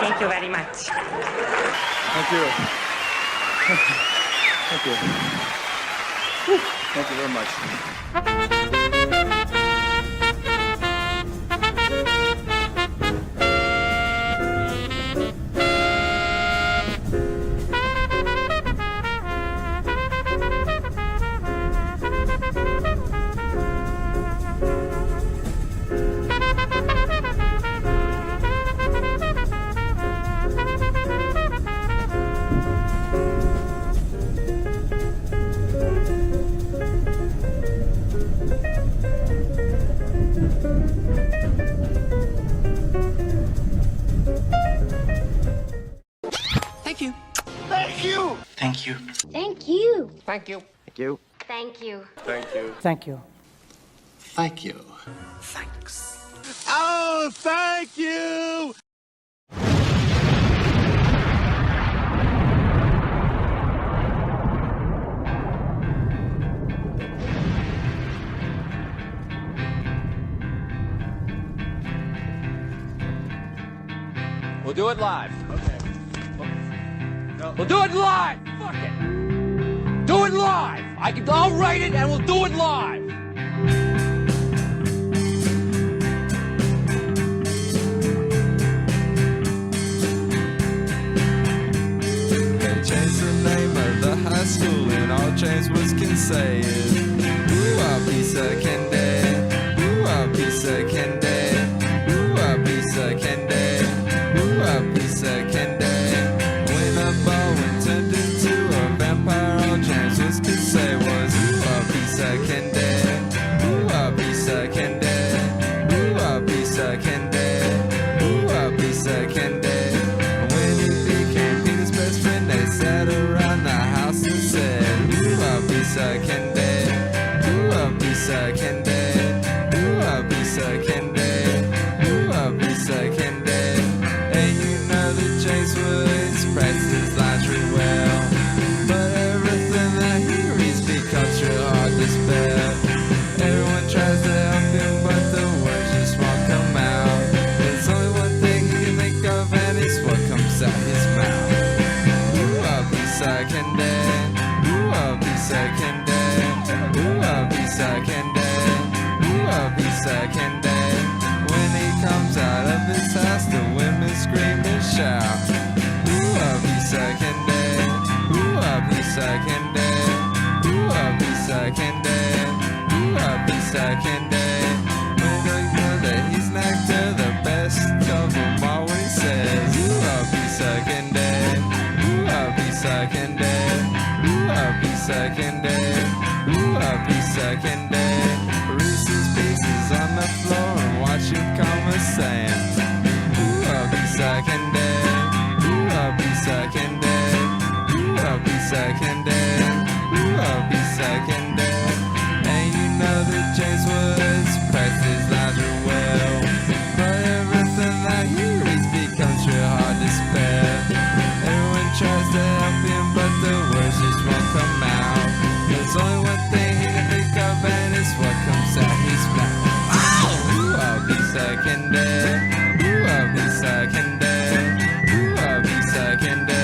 Thank you very much. Thank you. Thank you. Whew. Thank you very much. Thank you. Thank you. Thank you. Thank you. Thank you. Thank you. Thank you. Thank you. Thank you. Thank you. Thanks. Oh, thank you. We'll do it live. Okay. We'll do it live. Fuck it. Do it live. I'll write it and we'll do it live. They changed the name of the high school and all James Woods can say is ooh, a piece of candy. Ooh, a piece of candy. Ooh, a piece of candy. Ooh, a piece of candy. When a Bowen turned into a vampire, all James Woods could say was ooh, a piece of candy. Ooh, a piece of candy. Ooh, a piece of candy. Ooh, a piece of candy. When he became Peter's best friend, they sat around the house and said ooh, a piece of candy. Ooh, a piece of candy. Ooh, a piece of candy. Ooh, a piece of candy. And you know that James Woods practices lines real well, but everything that he reads becomes real hard to spell. Everyone tries to help him, but the words just won't come out. There's only one thing he can think of, and it's what comes out his mouth. Ooh, a piece of candy. Ooh, a piece of candy. Ooh, a piece of candy. Ooh, a piece of candy. When he comes out of his house, the women scream and shout. Ooh, a piece of candy. Ooh, a piece of candy. Ooh, a piece of candy. Ooh, a piece of candy. When they know that he's next to the best of them all, when he says ooh, a piece of candy. Ooh, a piece of candy. Ooh, a piece of candy. Ooh, a piece of candy. Reese's Pieces on the floor and watch him come a saying ooh, a piece of candy. Ooh, a piece of candy. Ooh, a piece of candy. Ooh, a piece of candy. And you know that James Woods practices lines real well, but everything that he reads becomes real hard to spell. Everyone tries to help him, but the words just won't come out. There's only one thing he can think of, and it's what comes out his mouth. Ooh, a piece of candy. Ooh, a piece of candy. Ooh, a piece of candy.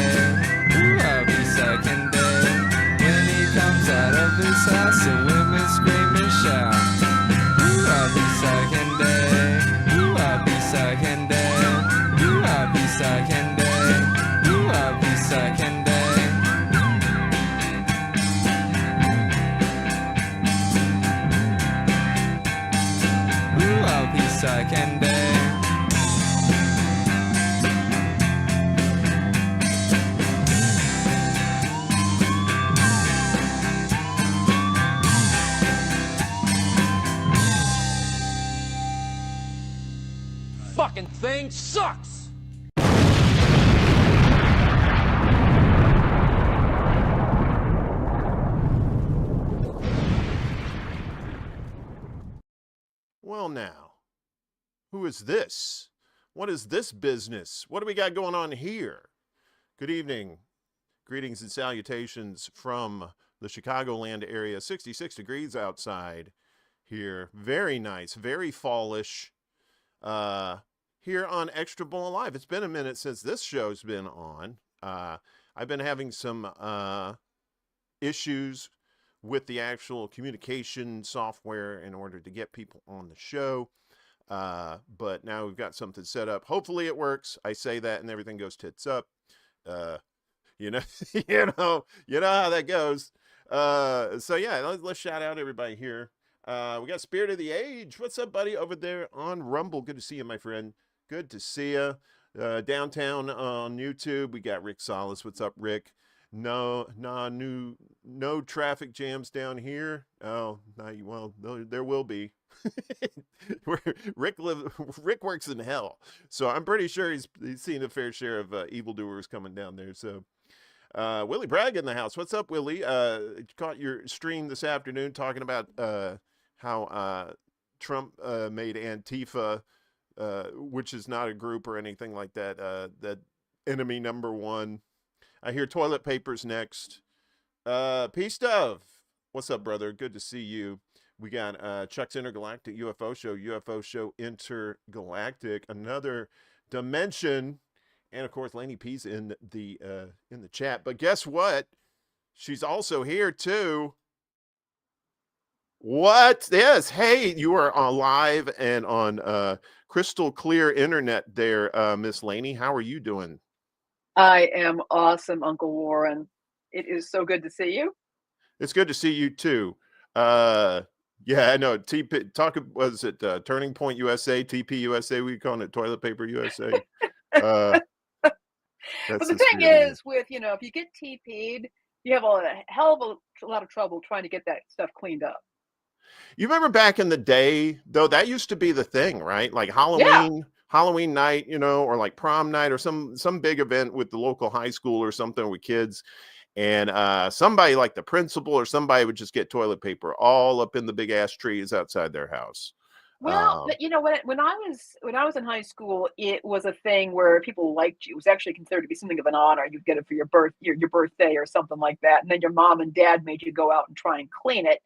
Ooh, a piece of candy. When he comes out of his house, the women scream and shout. Ooh, a piece of candy. Ooh, a piece of candy. Ooh, a piece of candy. Ooh, a piece of candy. Ooh, a piece of candy. Fucking thing sucks. Well, now, who is this? What is this business? What do we got going on here? Good evening. Greetings and salutations from the Chicagoland area. 66 degrees outside here. Very nice, very fallish. here on ExtraBulla Live. It's been a minute since this show's been on. I've been having some issues with the actual communication software in order to get people on the show. But now we've got something set up. Hopefully it works. I say that and everything goes tits up. You know, you know how that goes. So yeah, let's shout out everybody here. We got Spirit of the Age. What's up, buddy, over there on Rumble? Good to see you, my friend. Good to see you. Downtown on YouTube, we got Rick Solis. What's up, Rick? No traffic jams down here. Oh, well, there will be. Rick works in hell, so I'm pretty sure he's seen a fair share of evildoers coming down there. So, Willie Bragg in the house. What's up, Willie? Caught your stream this afternoon talking about how Trump made Antifa, which is not a group or anything like that, that enemy number one. I hear toilet paper's next. Peace Dove. What's up, brother? Good to see you. We got Chuck's Intergalactic UFO Show Intergalactic, another dimension, and of course Lainie P's in the chat. But guess what? She's also here too. What? Yes. Hey, you are on live and on crystal clear internet there, Miss Lainie. How are you doing? I am awesome, Uncle Warren. It is so good to see you. It's good to see you too. Yeah, I know. Was it Turning Point USA, TP USA? We call it Toilet Paper USA. But the thing is, with if you get TP'd, you have a hell of a lot of trouble trying to get that stuff cleaned up. You remember back in the day, though, that used to be the thing, right? Like Halloween night, or like prom night or some big event with the local high school or something with kids. And somebody like the principal or somebody would just get toilet paper all up in the big ass trees outside their house. Well, but when I was in high school, it was a thing where people liked you. It was actually considered to be something of an honor. You'd get it for your birthday or something like that. And then your mom and dad made you go out and try and clean it,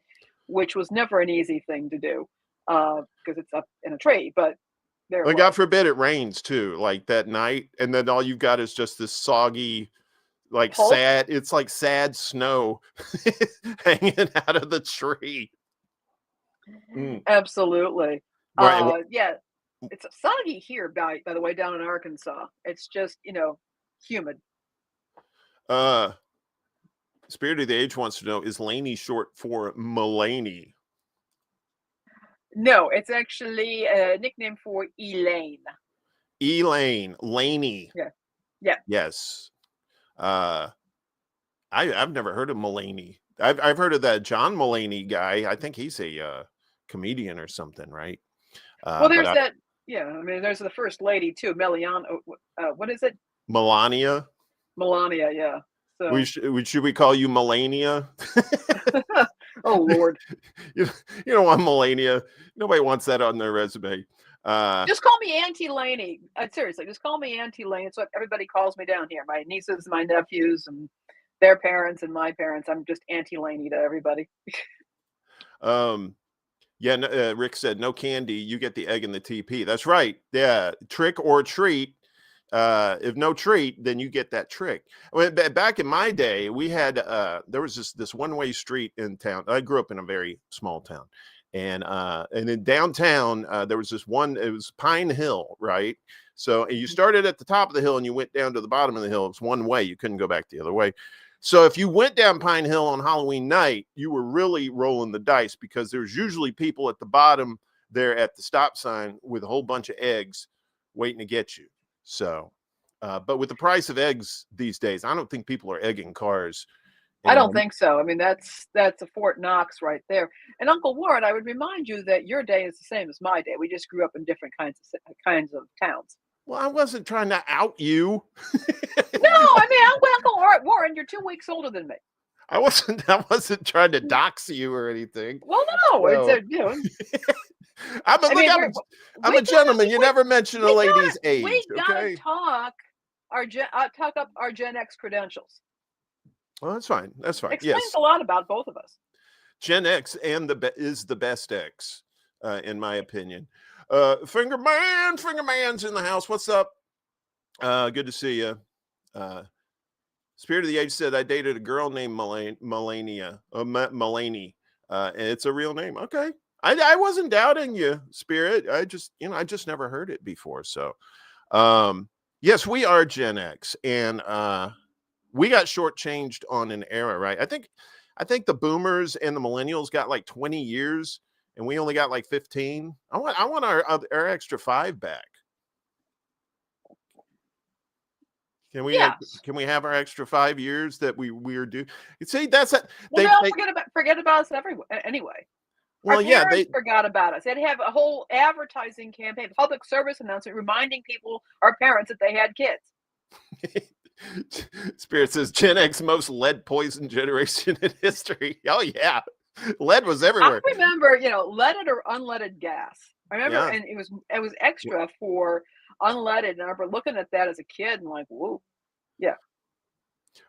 which was never an easy thing to do because it's up in a tree. But well, God forbid it rains too, like that night, and then all you've got is just this soggy, like pulp? sad. It's like sad snow hanging out of the tree. Absolutely. Right. Yeah, it's soggy here, by the way, down in Arkansas. It's just humid. Spirit of the Age wants to know, is Lainie short for Mulaney? No, it's actually a nickname for Elaine. Lainie. Yeah. Yes. I've never heard of Mulaney. I've heard of that John Mulaney guy. I think he's a comedian or something, right? Well, there's that. Yeah, I mean, there's the first lady too, what is it? Melania. Melania, yeah. So should we call you Melania? Oh Lord. You don't want Melania. Nobody wants that on their resume. Just call me Auntie Lainie. Seriously, just call me Auntie Lainie. It's what everybody calls me down here. My nieces, my nephews, and their parents, and my parents. I'm just Auntie Lainie to everybody. Yeah. Rick said no candy. You get the egg and the TP. That's right. Yeah. Trick or treat. If no treat, then you get that trick. Back in my day, we had there was this one-way street in town. I grew up in a very small town, and in downtown there was this one. It was Pine Hill, right? So you started at the top of the hill and you went down to the bottom of the hill. It was one way. You couldn't go back the other way. So if you went down Pine Hill on Halloween night, you were really rolling the dice because there's usually people at the bottom there at the stop sign with a whole bunch of eggs waiting to get you. So, but with the price of eggs these days, I don't think people are egging cars. I don't think so. I mean, that's a Fort Knox right there. And Uncle Warren, I would remind you that your day is the same as my day. We just grew up in different kinds of towns. Well, I wasn't trying to out you. No, I mean, Uncle Warren, you're 2 weeks older than me. I wasn't trying to dox you or anything. Well, no, it's I'm a gentleman. You never mention a lady's age. We gotta okay? talk up our Gen X credentials. Well, that's fine. That's fine. Explains yes. a lot about both of us. Gen X is the best X. in my opinion. Fingerman's in the house. What's up? Good to see you. Spirit of the Age said, I dated a girl named Lainie. And it's a real name. Okay. I wasn't doubting you, Spirit. I just never heard it before. So, yes, we are Gen X, and we got shortchanged on an era, right? I think the boomers and the millennials got like 20 years, and we only got like 15. I want our extra 5 back. Can we have our extra 5 years that we're due? See, that's it. Well, forget about us anyway. Well, our parents forgot about us. They'd have a whole advertising campaign, public service announcement, reminding our parents, that they had kids. Spirit says Gen X most lead poisoned generation in history. Oh yeah, lead was everywhere. I remember, leaded or unleaded gas. I remember, and it was extra for unleaded. And I remember looking at that as a kid and like, whoa, yeah.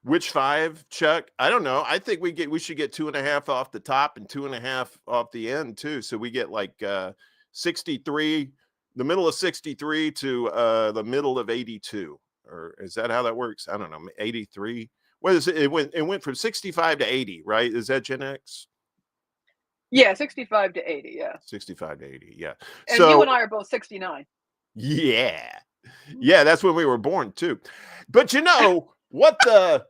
Which 5, Chuck? I don't know. I think we should get 2.5 off the top and 2.5 off the end too. So we get like 63, the middle of 63 to the middle of 82. Or is that how that works? I don't know. 83. What is it? It went from 65 to 80, right? Is that Gen X? Yeah, 65 to 80. Yeah. 65 to 80. Yeah. And you and I are both 69. Yeah. Yeah, that's when we were born too. But what the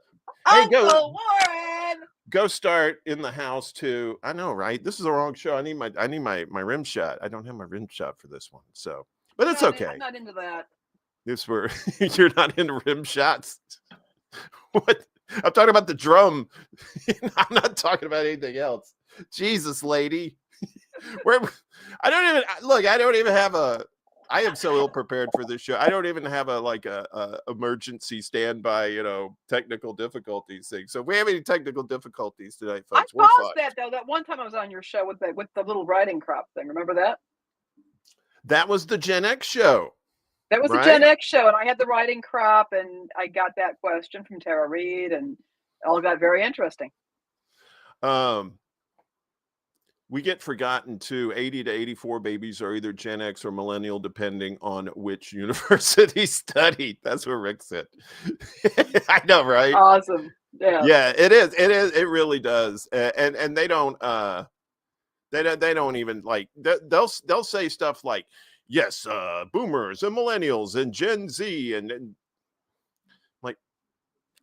Uncle Warren. Go start in the house too. I know, right? This is the wrong show. I need my rim shot. I don't have my rim shot for this one. So, but it's okay. I'm not into that. You're not into rim shots. What? I'm talking about the drum. I'm not talking about anything else. Jesus, lady. I don't even have I am so ill prepared for this show. I don't even have a emergency standby, technical difficulties thing. So if we have any technical difficulties tonight, folks, I paused that though. That one time I was on your show with the little riding crop thing. Remember that? That was the Gen X show. That was the Gen X show, and I had the riding crop, and I got that question from Tara Reid, and it all got very interesting. We get forgotten too. 80 to 84 babies are either Gen X or millennial, depending on which university studied. That's what Rick said. I know, right? Awesome. Yeah. Yeah, it is. It is. It really does. And they don't. They don't even like. They'll say stuff like, yes, boomers and millennials and Gen Z and like,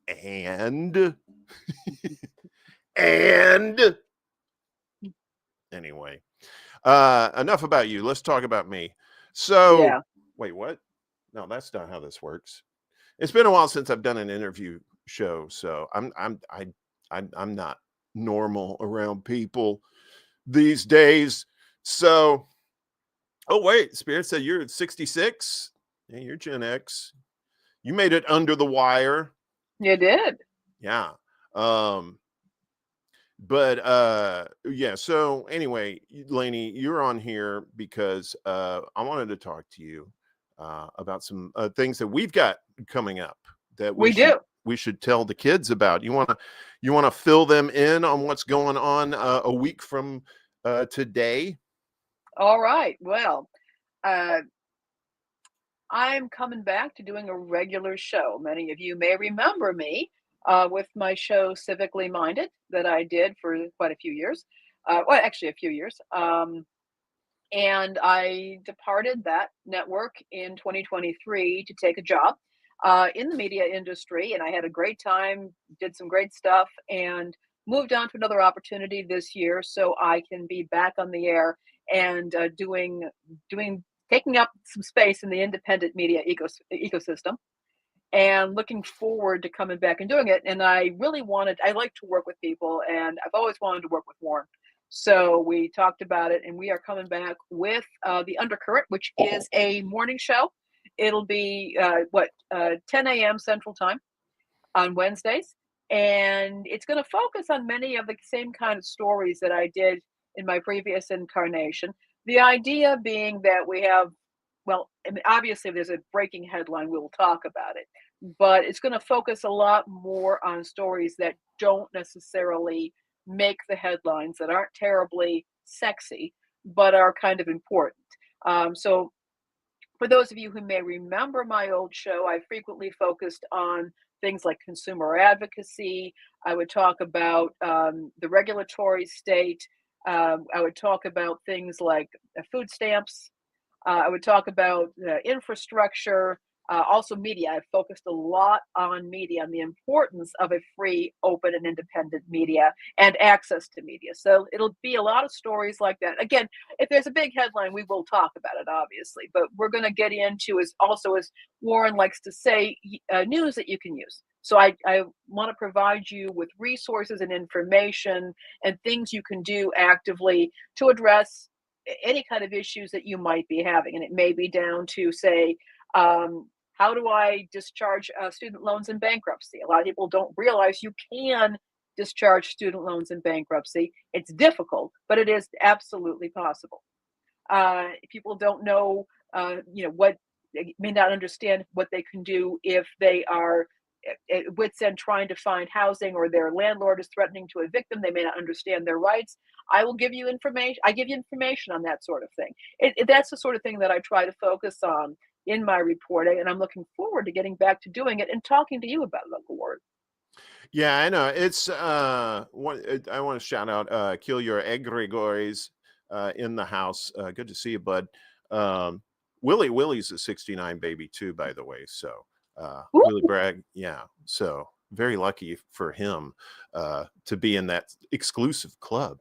and anyway, enough about you. Let's talk about me. So, Wait, what? No, that's not how this works. It's been a while since I've done an interview show, so I'm not normal around people these days. So. Oh, wait, Spirit said you're 66. Yeah, you're Gen X. You made it under the wire. You did. Yeah. Yeah. So anyway, Lainie, you're on here because I wanted to talk to you about some things that we've got coming up that we should tell the kids about. You want to fill them in on what's going on a week from today? All right. Well, I'm coming back to doing a regular show. Many of you may remember me with my show Civically Minded that I did for quite a few years. Actually a few years. And I departed that network in 2023 to take a job in the media industry. And I had a great time, did some great stuff, and moved on to another opportunity this year so I can be back on the air and taking up some space in the independent media ecosystem, and looking forward to coming back and doing it. And I like to work with people, and I've always wanted to work with Warren. So we talked about it, and we are coming back with the Undercurrent, which is a morning show. It'll be 10 a.m. Central Time on Wednesdays. And it's going to focus on many of the same kind of stories that I did in my previous incarnation. The idea being that we have, obviously if there's a breaking headline, we'll talk about it. But it's going to focus a lot more on stories that don't necessarily make the headlines, that aren't terribly sexy, but are kind of important. So for those of you who may remember my old show, I frequently focused on things like consumer advocacy. I would talk about the regulatory state. I would talk about things like food stamps. I would talk about infrastructure, also media. I've focused a lot on media and the importance of a free, open, and independent media and access to media. So it'll be a lot of stories like that. Again, if there's a big headline, we will talk about it, obviously. But we're going to get into, is also, as Warren likes to say, news that you can use. So I want to provide you with resources and information and things you can do actively to address any kind of issues that you might be having. And it may be down to, say, how do I discharge student loans in bankruptcy? A lot of people don't realize you can discharge student loans in bankruptcy. It's difficult, but it is absolutely possible. People don't know, what they may not understand what they can do if they are at wit's end trying to find housing, or their landlord is threatening to evict them. They may not understand their rights. I will give you information. I give you information on that sort of thing. That's the sort of thing that I try to focus on in my reporting, and I'm looking forward to getting back to doing it and talking to you about it, Uncle Ward. Yeah, I know. It's I want to shout out Kill Your Egregores in the house. Good to see you, bud. Willie's a 69 baby too, by the way. So Willie Bragg, yeah. So very lucky for him to be in that exclusive club.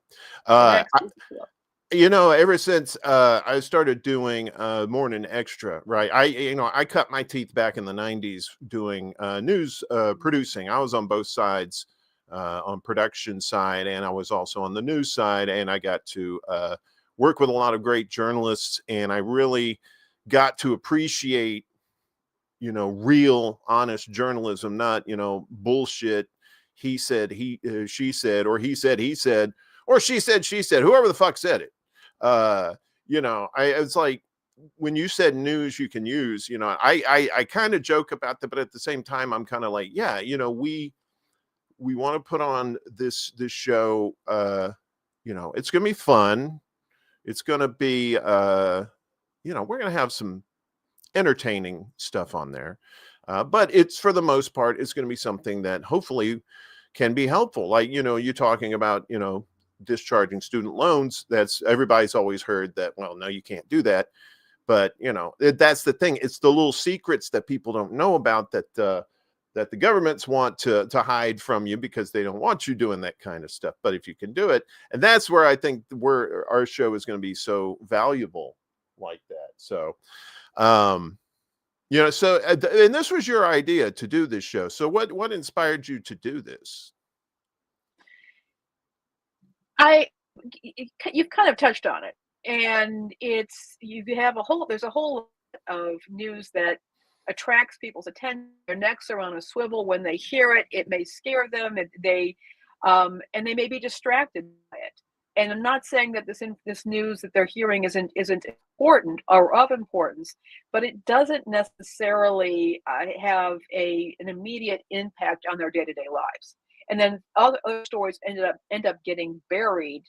Ever since I started doing Morning Extra, right? I cut my teeth back in the 90s doing news producing. I was on both sides, on production side, and I was also on the news side, and I got to work with a lot of great journalists, and I really got to appreciate real honest journalism, not bullshit. He said, she said, or he said, or she said, whoever the fuck said it. It's like, when you said news you can use, I kind of joke about that, but at the same time I'm kind of like, yeah, we want to put on this show. It's gonna be fun. It's gonna be we're gonna have some entertaining stuff on there, but it's, for the most part, it's going to be something that hopefully can be helpful. Like, you talking about discharging student loans. That's, everybody's always heard that, well, no, you can't do that, but that's the thing. It's the little secrets that people don't know about, that the governments want to hide from you because they don't want you doing that kind of stuff. But if you can do it, and that's where I think our show is going to be so valuable like that. So and this was your idea to do this show. So what inspired you to do this? You've kind of touched on it, and there's a whole lot of news that attracts people's attention. Their necks are on a swivel when they hear it. It may scare them. And they may be distracted by it. And I'm not saying that this news that they're hearing isn't important or of importance, but it doesn't necessarily have an immediate impact on their day-to-day lives. And then other stories end up getting buried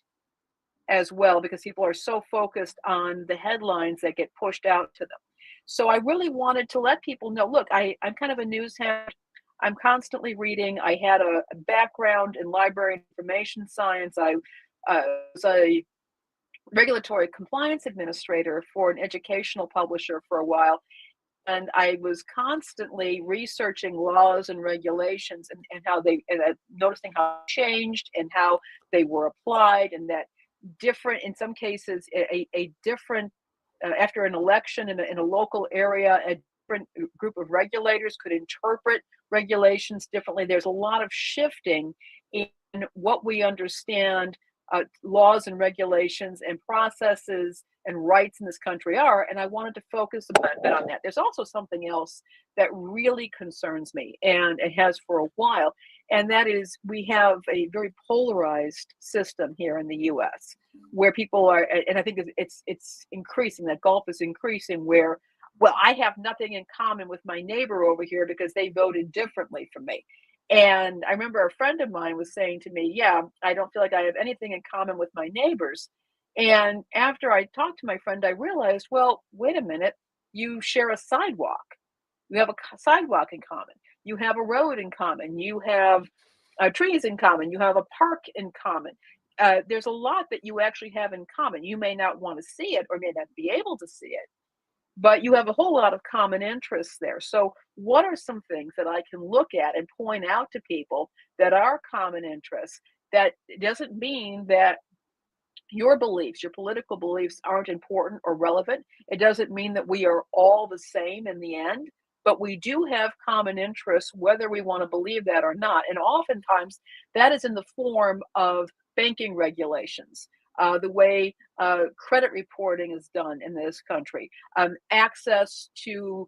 as well, because people are so focused on the headlines that get pushed out to them. So I really wanted to let people know, look, I'm kind of a news hound. I'm constantly reading. I had a background in library information science. I was a regulatory compliance administrator for an educational publisher for a while. And I was constantly researching laws and regulations and how noticing how they changed and how they were applied, and that different, in some cases, a different, after an election in a local area, a different group of regulators could interpret regulations differently. There's a lot of shifting in what we understand laws and regulations and processes and rights in this country are, and I wanted to focus a bit on that. There's also something else that really concerns me, and it has for a while, and that is, we have a very polarized system here in the U.S. where people are, and I think it's increasing, that gulf is increasing, where, well, I have nothing in common with my neighbor over here because they voted differently from me. And I remember a friend of mine was saying to me, yeah, I don't feel like I have anything in common with my neighbors. And after I talked to my friend, I realized, well, wait a minute, you share a sidewalk. You have a sidewalk in common. You have a road in common. You have trees in common. You have a park in common. There's a lot that you actually have in common. You may not want to see it or may not be able to see it, but you have a whole lot of common interests there. So, what are some things that I can look at and point out to people that are common interests? That doesn't mean that your beliefs, your political beliefs aren't important or relevant. It doesn't mean that we are all the same in the end, but we do have common interests, whether we want to believe that or not. And oftentimes that is in the form of banking regulations, the way credit reporting is done in this country, access to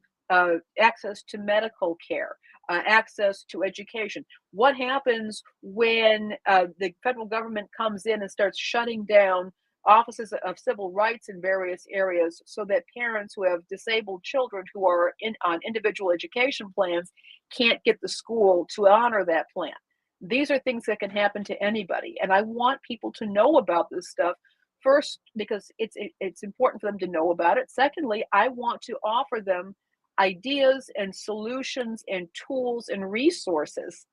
medical care, access to education. What happens when the federal government comes in and starts shutting down offices of civil rights in various areas so that parents who have disabled children who are on individual education plans can't get the school to honor that plan? These are things that can happen to anybody. And I want people to know about this stuff. First, because it's important for them to know about it. Secondly, I want to offer them ideas and solutions and tools and resources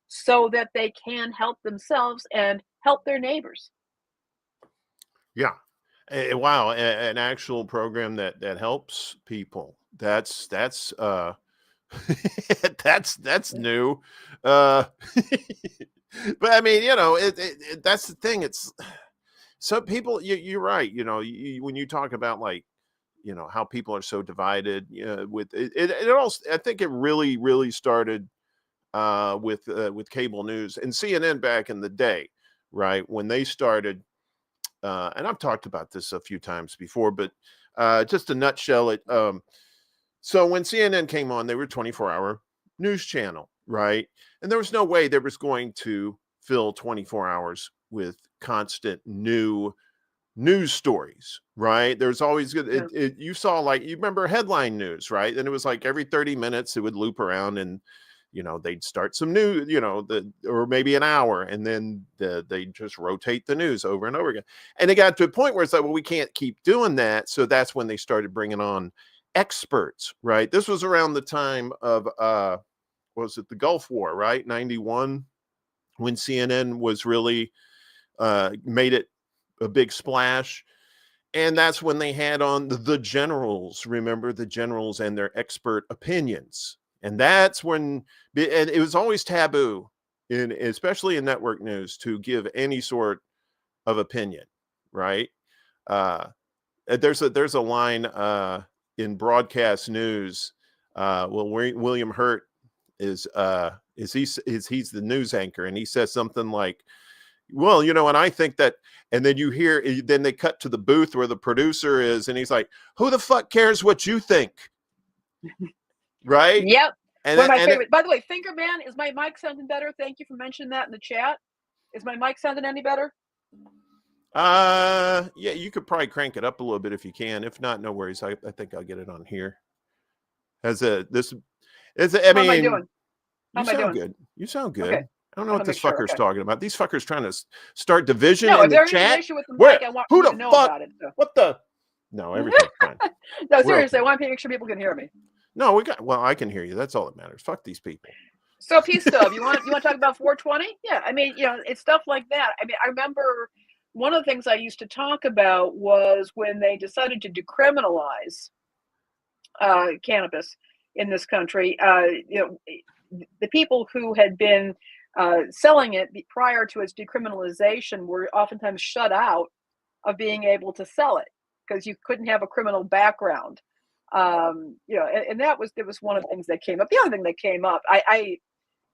so that they can help themselves and help their neighbors. Yeah. Wow, an actual program that helps people. That's that's new. But I mean, that's the thing. It's some people. You're right. When you talk about like, how people are so divided. With it also, I think it really started with cable news and CNN back in the day, right? When they started, and I've talked about this a few times before, but just to nutshell it. So when CNN came on, they were a 24-hour news channel, right? And there was no way they was going to fill 24 hours with constant new news stories, right? There's always good. You saw, like, you remember headline news, right? And it was like every 30 minutes it would loop around and they'd start some new, or maybe an hour, and then they'd just rotate the news over and over again. And it got to a point where it's like, well, we can't keep doing that. So that's when they started bringing on experts, right? This was around the time of was it the Gulf War, right? 91, when CNN was really made it a big splash. And that's when they had on the generals, remember the generals and their expert opinions. And that's when, and it was always taboo, especially in network news, to give any sort of opinion, right? There's a line in broadcast news. William Hurt he's the news anchor, and he says something like, well, and I think that, and then then they cut to the booth where the producer is, and he's like, who the fuck cares what you think? Right? Yep. And one of my favorite. By the way, Finger Man, is my mic sounding better? Thank you for mentioning that in the chat. Is my mic sounding any better? Yeah, you could probably crank it up a little bit if you can. If not, no worries. I think I'll get it on here. I mean, How am I doing? You sound good. You sound good. Okay. I don't know what this fucker's talking about. These fuckers trying to start division in the chat. If there's an issue with the mic, I want you to know about it. So. What the? No, everything's fine. No, seriously, I want to make sure people can hear me. No, I can hear you. That's all that matters. Fuck these people. So, Peace Stub, you want to talk about 420? Yeah, I mean, it's stuff like that. I mean, I remember one of the things I used to talk about was when they decided to decriminalize cannabis in this country. The people who had been selling it prior to its decriminalization were oftentimes shut out of being able to sell it because you couldn't have a criminal background. And that was one of the things that came up. The other thing that came up,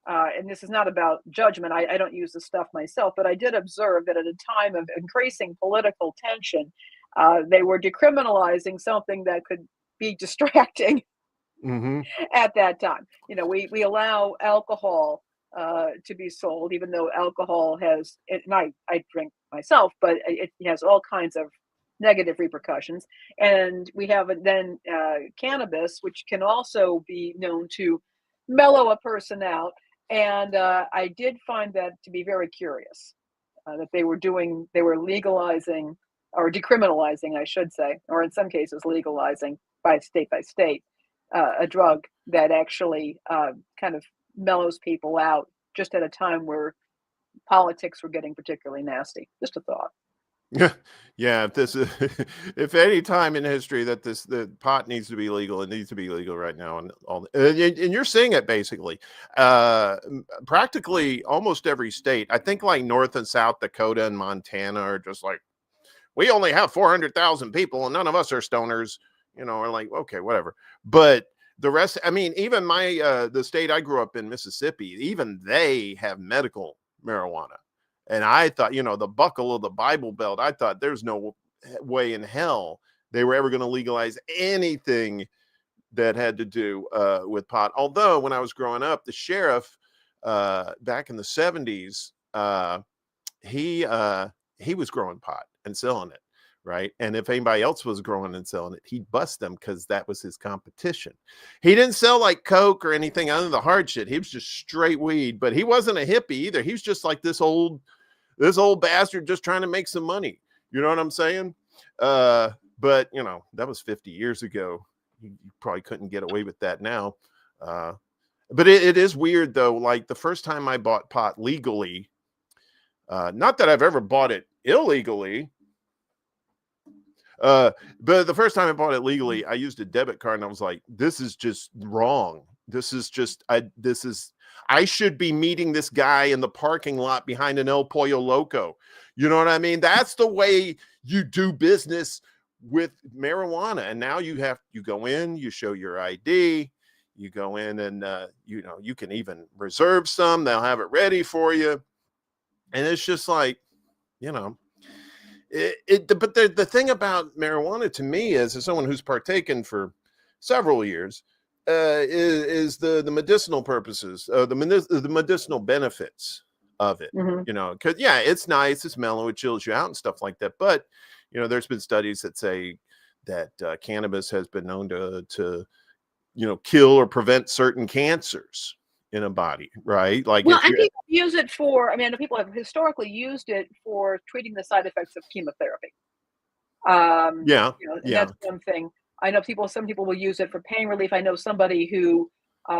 and this is not about judgment, I don't use this stuff myself, but I did observe that at a time of increasing political tension, they were decriminalizing something that could be distracting at that time. We allow alcohol to be sold, even though alcohol has, and I drink myself, but it has all kinds of negative repercussions. And we have then cannabis, which can also be known to mellow a person out. And I did find that to be very curious, that they were legalizing or decriminalizing, I should say, or in some cases legalizing by state, a drug that actually kind of mellows people out just at a time where politics were getting particularly nasty. Just a thought. Yeah, yeah. If this is, if any time in history that the pot needs to be legal, it needs to be legal right now, and all. And you're seeing it basically, practically almost every state. I think like North and South Dakota and Montana are just like, we only have 400,000 people, and none of us are stoners. You know, are like, okay, whatever. But the rest, I mean, even the state I grew up in, Mississippi, even they have medical marijuana. And I thought, you know, the buckle of the Bible Belt, I thought there's no way in hell they were ever going to legalize anything that had to do with pot. Although when I was growing up, the sheriff back in the 70s, he was growing pot and selling it, right? And if anybody else was growing and selling it, he'd bust them because that was his competition. He didn't sell like coke or anything other than the hard shit. He was just straight weed, but he wasn't a hippie either. He was just like this old bastard just trying to make some money. You know what I'm saying? But you know, that was 50 years ago. You probably couldn't get away with that now. But it is weird though. Like the first time I bought pot legally, not that I've ever bought it illegally, but the first time I bought it legally, I used a debit card and I was like, this is just wrong. I should be meeting this guy in the parking lot behind an El Pollo Loco. You know what I mean? That's the way you do business with marijuana. And now you go in, you show your ID, you go in and, you know, you can even reserve some, they'll have it ready for you. And it's just like, you know, but the thing about marijuana to me is, as someone who's partaken for several years, is the medicinal purposes, the medicinal benefits of it. Mm-hmm. You know, because yeah, it's nice, it's mellow, it chills you out and stuff like that. But you know, there's been studies that say that cannabis has been known to you know, kill or prevent certain cancers in a body, right? Like, well, and people use it for. I mean, people have historically used it for treating the side effects of chemotherapy. Yeah, you know, and yeah. that's one thing. I know some people will use it for pain relief. I know somebody who,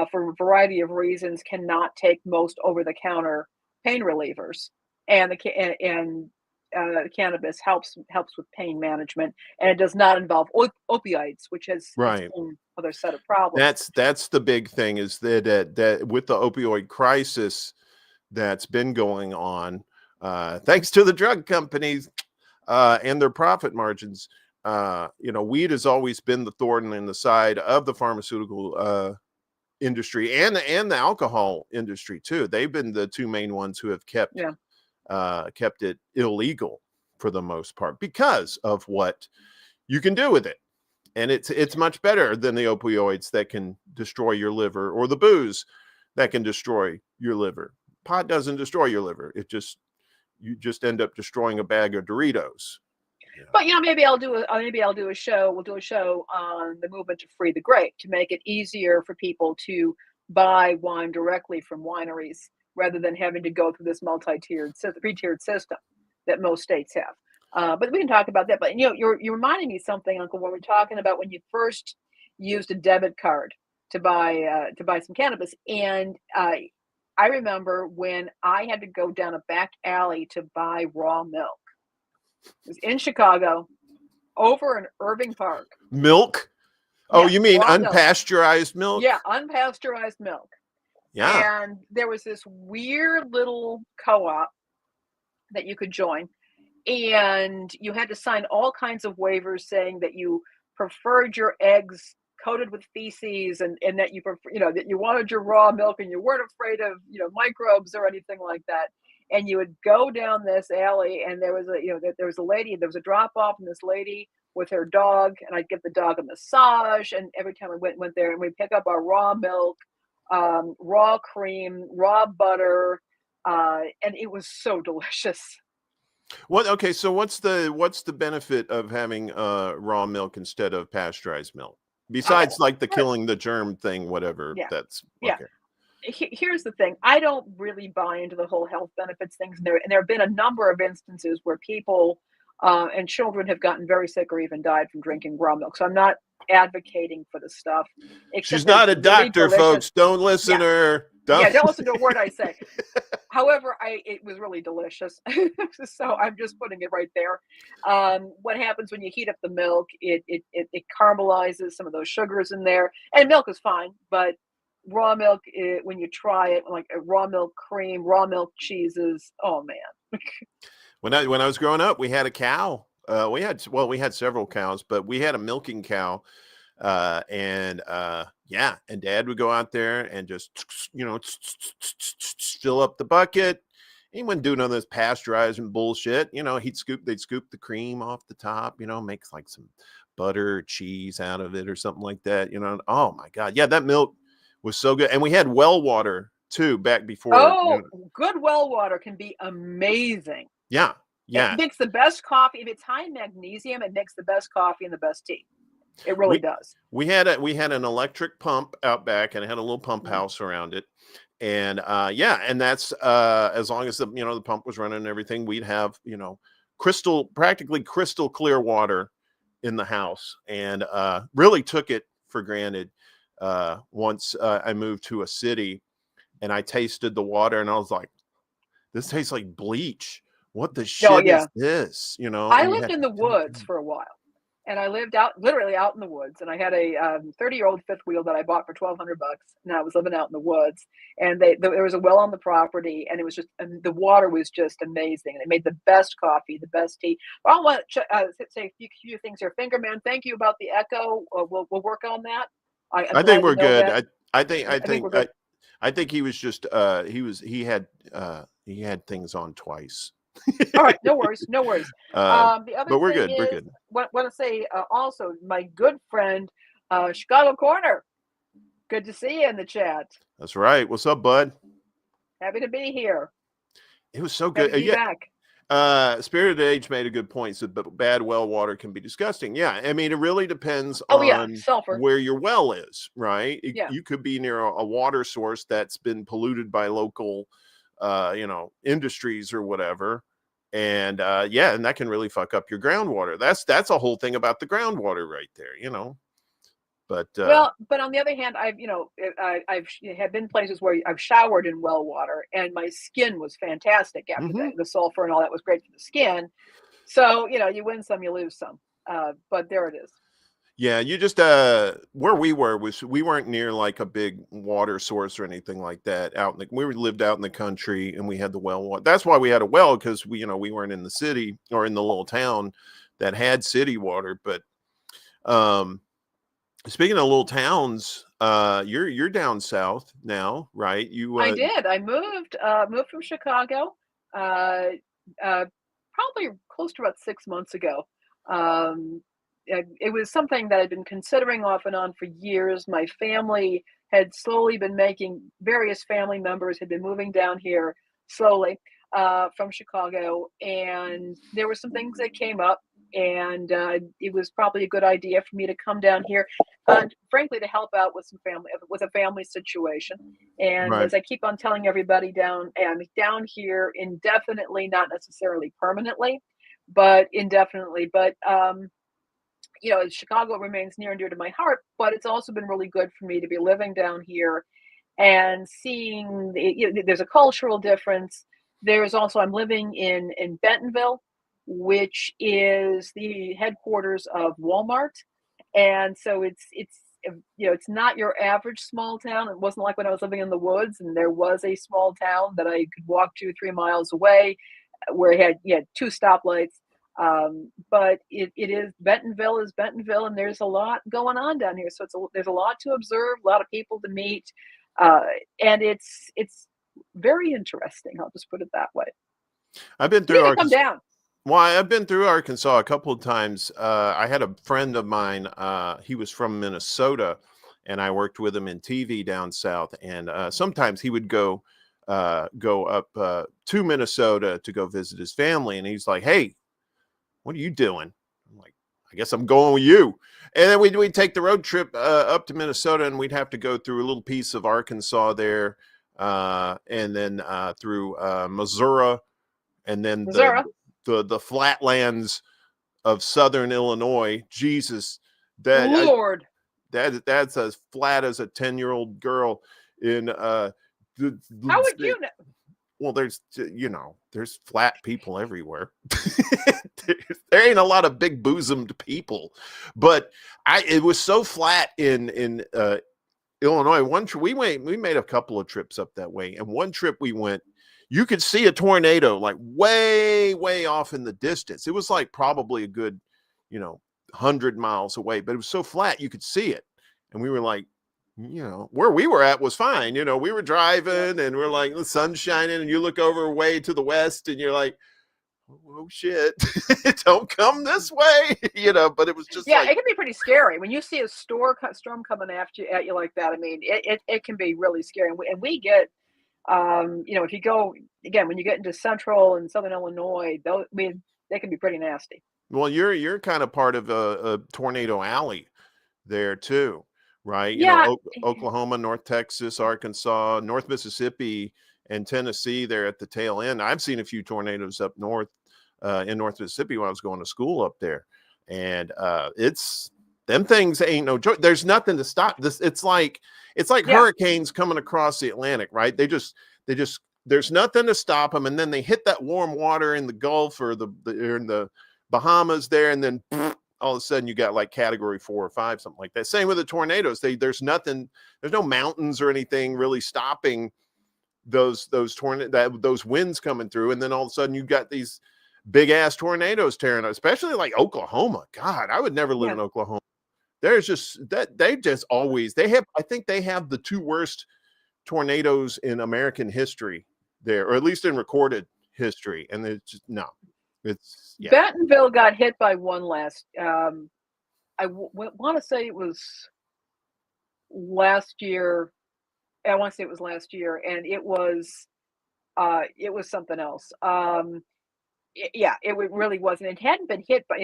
for a variety of reasons, cannot take most over-the-counter pain relievers, and cannabis helps with pain management, and it does not involve opioids, which has Right. its own other set of problems. That's the big thing, is that with the opioid crisis that's been going on, thanks to the drug companies and their profit margins. You know, weed has always been the thorn in the side of the pharmaceutical industry and the alcohol industry too. They've been the two main ones who have kept it illegal for the most part because of what you can do with it. And it's much better than the opioids that can destroy your liver, or the booze that can destroy your liver. Pot doesn't destroy your liver. You just end up destroying a bag of Doritos. But you know, maybe I'll do a show. We'll do a show on the movement to free the grape, to make it easier for people to buy wine directly from wineries rather than having to go through this three-tiered system that most states have. But we can talk about that. But you know, you're reminding me something, Uncle, when we're talking about when you first used a debit card to buy some cannabis, and I remember when I had to go down a back alley to buy raw milk. It was in Chicago, over in Irving Park. Milk? Oh, Yeah, you mean raw unpasteurized milk? Yeah, unpasteurized milk. Yeah. And there was this weird little co-op that you could join, and you had to sign all kinds of waivers saying that you preferred your eggs coated with feces, and that you prefer, you know, that you wanted your raw milk and you weren't afraid of, you know, microbes or anything like that. And you would go down this alley, and there was a lady, there was a drop off, and this lady with her dog, and I'd give the dog a massage. And every time we went there, and we'd pick up our raw milk, raw cream, raw butter, and it was so delicious. Okay, so what's the benefit of having raw milk instead of pasteurized milk? Besides like the killing the germ thing, whatever. Yeah. That's yeah. okay. Here's the thing. I don't really buy into the whole health benefits things. And there have been a number of instances where people And children have gotten very sick or even died from drinking raw milk. So I'm not advocating for the stuff. She's Except that not it's a really doctor, delicious. folks. Don't listen Yeah. to her. Yeah, don't listen to a word I say. However, it was really delicious. So I'm just putting it right there. What happens when you heat up the milk? It caramelizes some of those sugars in there, and milk is fine, but raw milk, when you try it, like a raw milk cream, raw milk cheeses, oh man. When I was growing up, we had a cow. We had several cows, but we had a milking cow. And Dad would go out there and just, fill up the bucket. He wouldn't do none of this pasteurizing bullshit. They'd scoop the cream off the top, makes like some butter or cheese out of it or something like that. Oh my God. Yeah, that milk was so good. And we had well water too back before. Oh, good well water can be amazing. Yeah. Yeah. It makes the best coffee. If it's high in magnesium, it makes the best coffee and the best tea. It really does. We had an electric pump out back, and it had a little pump house around it. And and that's as long as the pump was running and everything, we'd have practically crystal clear water in the house, and really took it for granted once I moved to a city, and I tasted the water, and I was like, this tastes like bleach. What the shit is this? I lived in the woods for a while. And I lived literally out in the woods. And I had a 30-year-old fifth wheel that I bought for $1,200. And I was living out in the woods. And there was a well on the property. And it was the water was just amazing. And it made the best coffee, the best tea. But I want to say a few things here. Fingerman, thank you about the echo. We'll work on that. I think we're good. I think he was just he had things on twice. All right, no worries. The other but we're thing good. We're good. Want to say also, my good friend, Chicago Corner. Good to see you in the chat. That's right. What's up, bud? Happy to be here. It was so good. Back. Spirit of the Age made a good point. So bad well water can be disgusting. Yeah, I mean, it really depends on where your well is, right? You could be near a water source that's been polluted by local industries or whatever, and and that can really fuck up your groundwater. That's a whole thing about the groundwater right there, but but on the other hand, I've have been places where I've showered in well water and my skin was fantastic after the sulfur and all that was great for the skin. So you win some, you lose some, but there it is. Yeah, you just where we weren't near like a big water source or anything like that. We lived out in the country, and we had the well water. That's why we had a well, because we weren't in the city or in the little town that had city water. But speaking of little towns, you're down south now, right? I did. I moved from Chicago, probably close to about 6 months ago. It was something that I'd been considering off and on for years. My family had slowly been various family members had been moving down here slowly from Chicago. And there were some things that came up, and it was probably a good idea for me to come down here, frankly, to help out with a family situation. And as I keep on telling everybody, down here indefinitely, not necessarily permanently, but indefinitely. But Chicago remains near and dear to my heart, but it's also been really good for me to be living down here and seeing there's a cultural difference. There's also, I'm living in Bentonville, which is the headquarters of Walmart. And so it's not your average small town. It wasn't like when I was living in the woods and there was a small town that I could walk 2-3 miles away where it had 2 stoplights. But Bentonville is Bentonville, and there's a lot going on down here. So there's a lot to observe, a lot of people to meet, and it's very interesting. I'll just put it that way. I've been through Come down. Well, I've been through Arkansas a couple of times. I had a friend of mine. He was from Minnesota, and I worked with him in TV down south. And sometimes he would go up to Minnesota to go visit his family, and he's like, "Hey, what are you doing?" I'm like, "I guess I'm going with you." And then we'd take the road trip up to Minnesota, and we'd have to go through a little piece of Arkansas there, and then through Missouri, and then the flatlands of southern Illinois. Jesus, Lord. That's as flat as a 10-year-old girl in How would you know? well, there's flat people everywhere. There ain't a lot of big bosomed people, but it was so flat in Illinois. We made a couple of trips up that way, and one trip we went, you could see a tornado like way, way off in the distance. It was like probably a good, 100 miles away, but it was so flat you could see it. And we were like, where we were at was fine. We were driving and we're like, the sun's shining, and you look over way to the west and you're like, oh shit, don't come this way, but it was just it can be pretty scary when you see a storm coming at you like that. I mean, it can be really scary. And we get, if you go, again, when you get into central and southern Illinois, they can be pretty nasty. Well, you're kind of part of a tornado alley there too, right? Yeah. Oklahoma, North Texas, Arkansas, North Mississippi, and Tennessee there at the tail end. I've seen a few tornadoes up north in North Mississippi when I was going to school up there. And them things ain't no joke. There's nothing to stop this. It's like hurricanes coming across the Atlantic, right? They just there's nothing to stop them. And then they hit that warm water in the Gulf or in the Bahamas there, and then all of a sudden you got like category 4 or 5, something like that. Same with the tornadoes. There's no mountains or anything really stopping those winds coming through, and then all of a sudden you got these big ass tornadoes tearing up, especially like Oklahoma. God, I would never live in Oklahoma. There's just I think they have the 2 worst tornadoes in American history there, or at least in recorded history. And it's just Bentonville got hit by one last. I want to say it was last year. I want to say it was last year, and it was something else. It really wasn't. It hadn't been hit by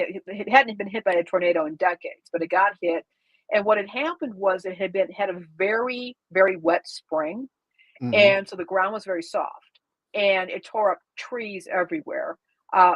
a tornado in decades, but it got hit. And what had happened was it had a very, very wet spring, and so the ground was very soft, and it tore up trees everywhere.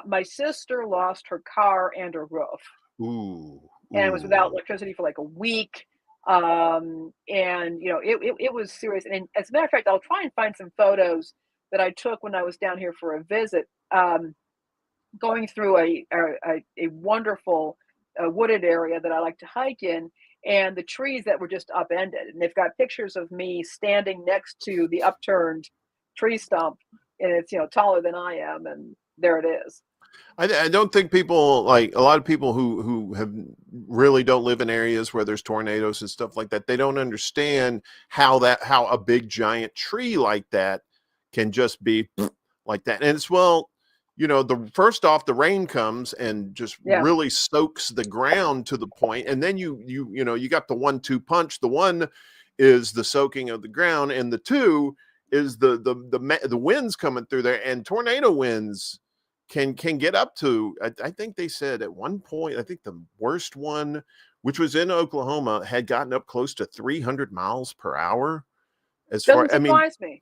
My sister lost her car and her roof. Ooh. And it was without electricity for like a week. And it was serious. And as a matter of fact, I'll try and find some photos that I took when I was down here for a visit, going through a wonderful wooded area that I like to hike in, and the trees that were just upended. And they've got pictures of me standing next to the upturned tree stump, and it's taller than I am, and there it is. I don't think people, like a lot of people who have really don't live in areas where there's tornadoes and stuff like that, they don't understand how a big giant tree like that can just be like that. And it's first off, the rain comes and just really soaks the ground to the point, and then you got the 1-2 punch. The one is the soaking of the ground, and the 2 is the winds coming through there, and tornado winds can get up to, I think they said at one point, I think the worst one, which was in Oklahoma, had gotten up close to 300 miles per hour. Doesn't surprise me.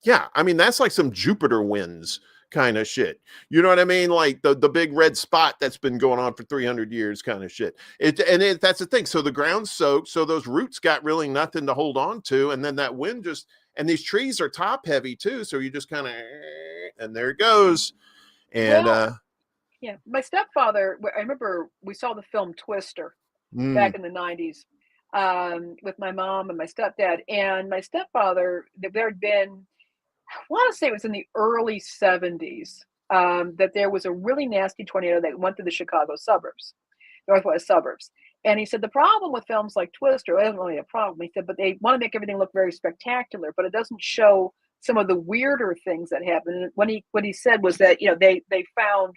Yeah, I mean, that's like some Jupiter winds kind of shit. You know what I mean? Like the big red spot that's been going on for 300 years kind of shit. That's the thing. So the ground's soaked, so those roots got really nothing to hold on to, and then that wind and these trees are top heavy too, so you just kind of, and there it goes. And my stepfather, I remember we saw the film Twister back in the 90s with my mom and my stepdad, and my stepfather, there had been, I want to say it was in the early 70s, that there was a really nasty tornado that went through the Chicago suburbs, northwest suburbs. And he said the problem with films like Twister, it isn't really a problem. He said, but they want to make everything look very spectacular, but it doesn't show some of the weirder things that happen. And what he said was that they found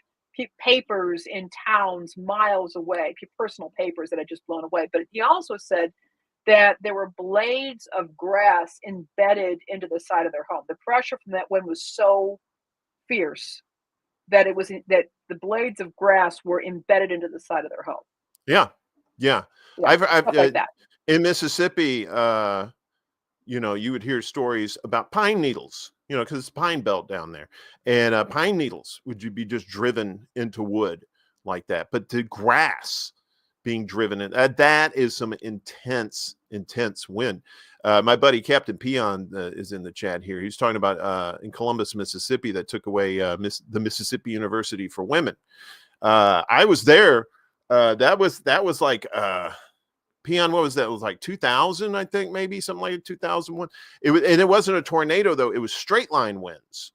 papers in towns miles away, personal papers that had just blown away. But he also said that there were blades of grass embedded into the side of their home. The pressure from that wind was so fierce that that the blades of grass were embedded into the side of their home. Yeah. I've like that. In Mississippi, you would hear stories about pine needles, because it's pine belt down there, and pine needles would you be just driven into wood like that. But the grass being driven in, that is some intense wind. My buddy Captain Peon is in the chat here. He's talking about in Columbus, Mississippi, that took away the Mississippi University for Women. I was there. That was like Peon, what was that? It was like 2000, I think, maybe something like 2001. It wasn't a tornado though. It was straight line winds,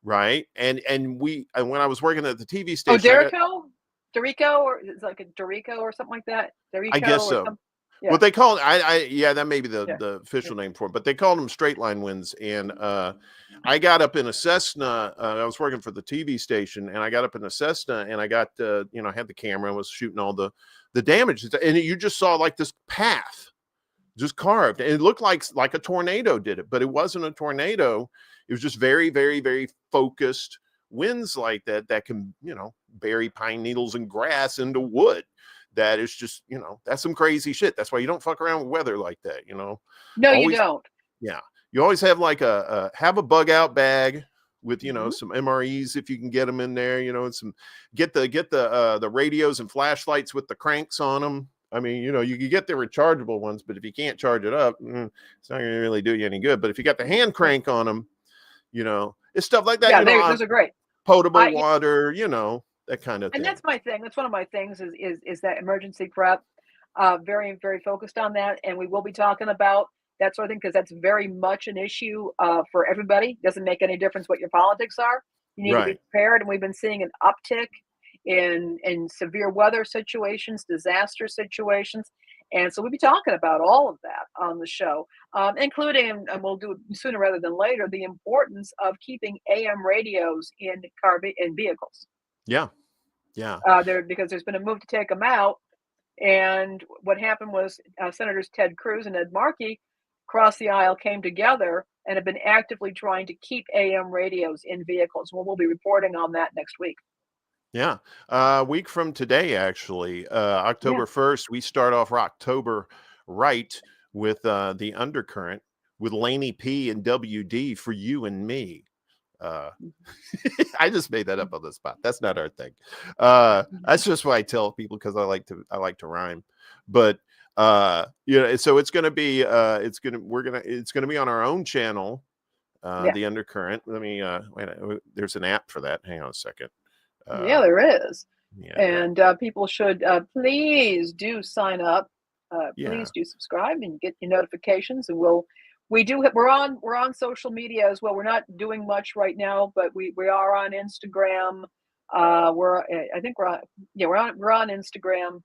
right? And when I was working at the TV station, Dorico, or it's like a Dorico or something like that. Dorico, I guess so. Yeah. What they call it, yeah, that may be the official Yeah. name for it, but they called them straight line winds. And I got up in a Cessna. I was working for the TV station, and I got up in a Cessna, and I got I had the camera and was shooting all the damage, and you just saw like this path just carved, and it looked like a tornado did it, but it wasn't a tornado. It was just very, very, very focused winds like that can bury pine needles and grass into wood. That is just, that's some crazy shit. That's why you don't fuck around with weather like that, No, always, you don't. Yeah. You always have like have a bug out bag with, some MREs if you can get them in there, and some, get the radios and flashlights with the cranks on them. I mean, you can get the rechargeable ones, but if you can't charge it up, it's not going to really do you any good. But if you got the hand crank on them, it's stuff like that. Yeah, those are great. Potable water, that kind of thing. And that's my thing. That's one of my things is that emergency prep. Very, very focused on that. And we will be talking about that sort of thing, because that's very much an issue for everybody. Doesn't make any difference what your politics are. You need to be prepared. And we've been seeing an uptick in severe weather situations, disaster situations. And so we'll be talking about all of that on the show, including, and we'll do it sooner rather than later, the importance of keeping AM radios in vehicles. Yeah. Because there's been a move to take them out. And what happened was Senators Ted Cruz and Ed Markey across the aisle came together and have been actively trying to keep AM radios in vehicles. Well, we'll be reporting on that next week. Yeah. A week from today, actually, October 1st, we start off October right with the Undercurrent with Lainie P and WD for you and me. I just made that up on the spot. That's not our thing. That's just what I tell people, because I like to rhyme. But so it's going to be it's going to be on our own channel, the Undercurrent. Let me wait, there's an app for that. Hang on a second. Yeah, there is. Yeah, and people should please do sign up. Please do subscribe and get your notifications, and we're on social media as well. We're not doing much right now, but we are on Instagram. We're on Instagram.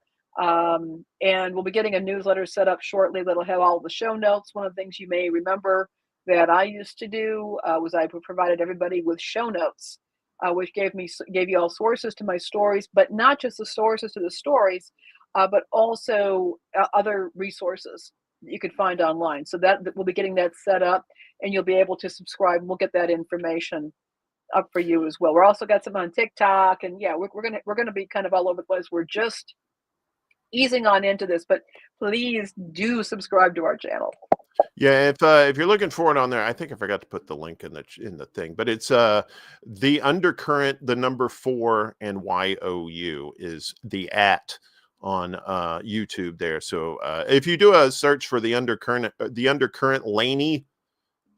And we'll be getting a newsletter set up shortly that'll have all the show notes. One of the things you may remember that I used to do was I provided everybody with show notes, which gave you all sources to my stories, but not just the sources to the stories, but also other resources that you could find online. So that we'll be getting that set up, and you'll be able to subscribe. And we'll get that information up for you as well. We're also got some on TikTok, and we're gonna be kind of all over the place. We're just easing on into this, but please do subscribe to our channel. Yeah, if you're looking for it on there, I think I forgot to put the link in the thing, but it's the Undercurrent, the number 4 and YOU is the @ on YouTube there. So if you do a search for the Undercurrent Lainie,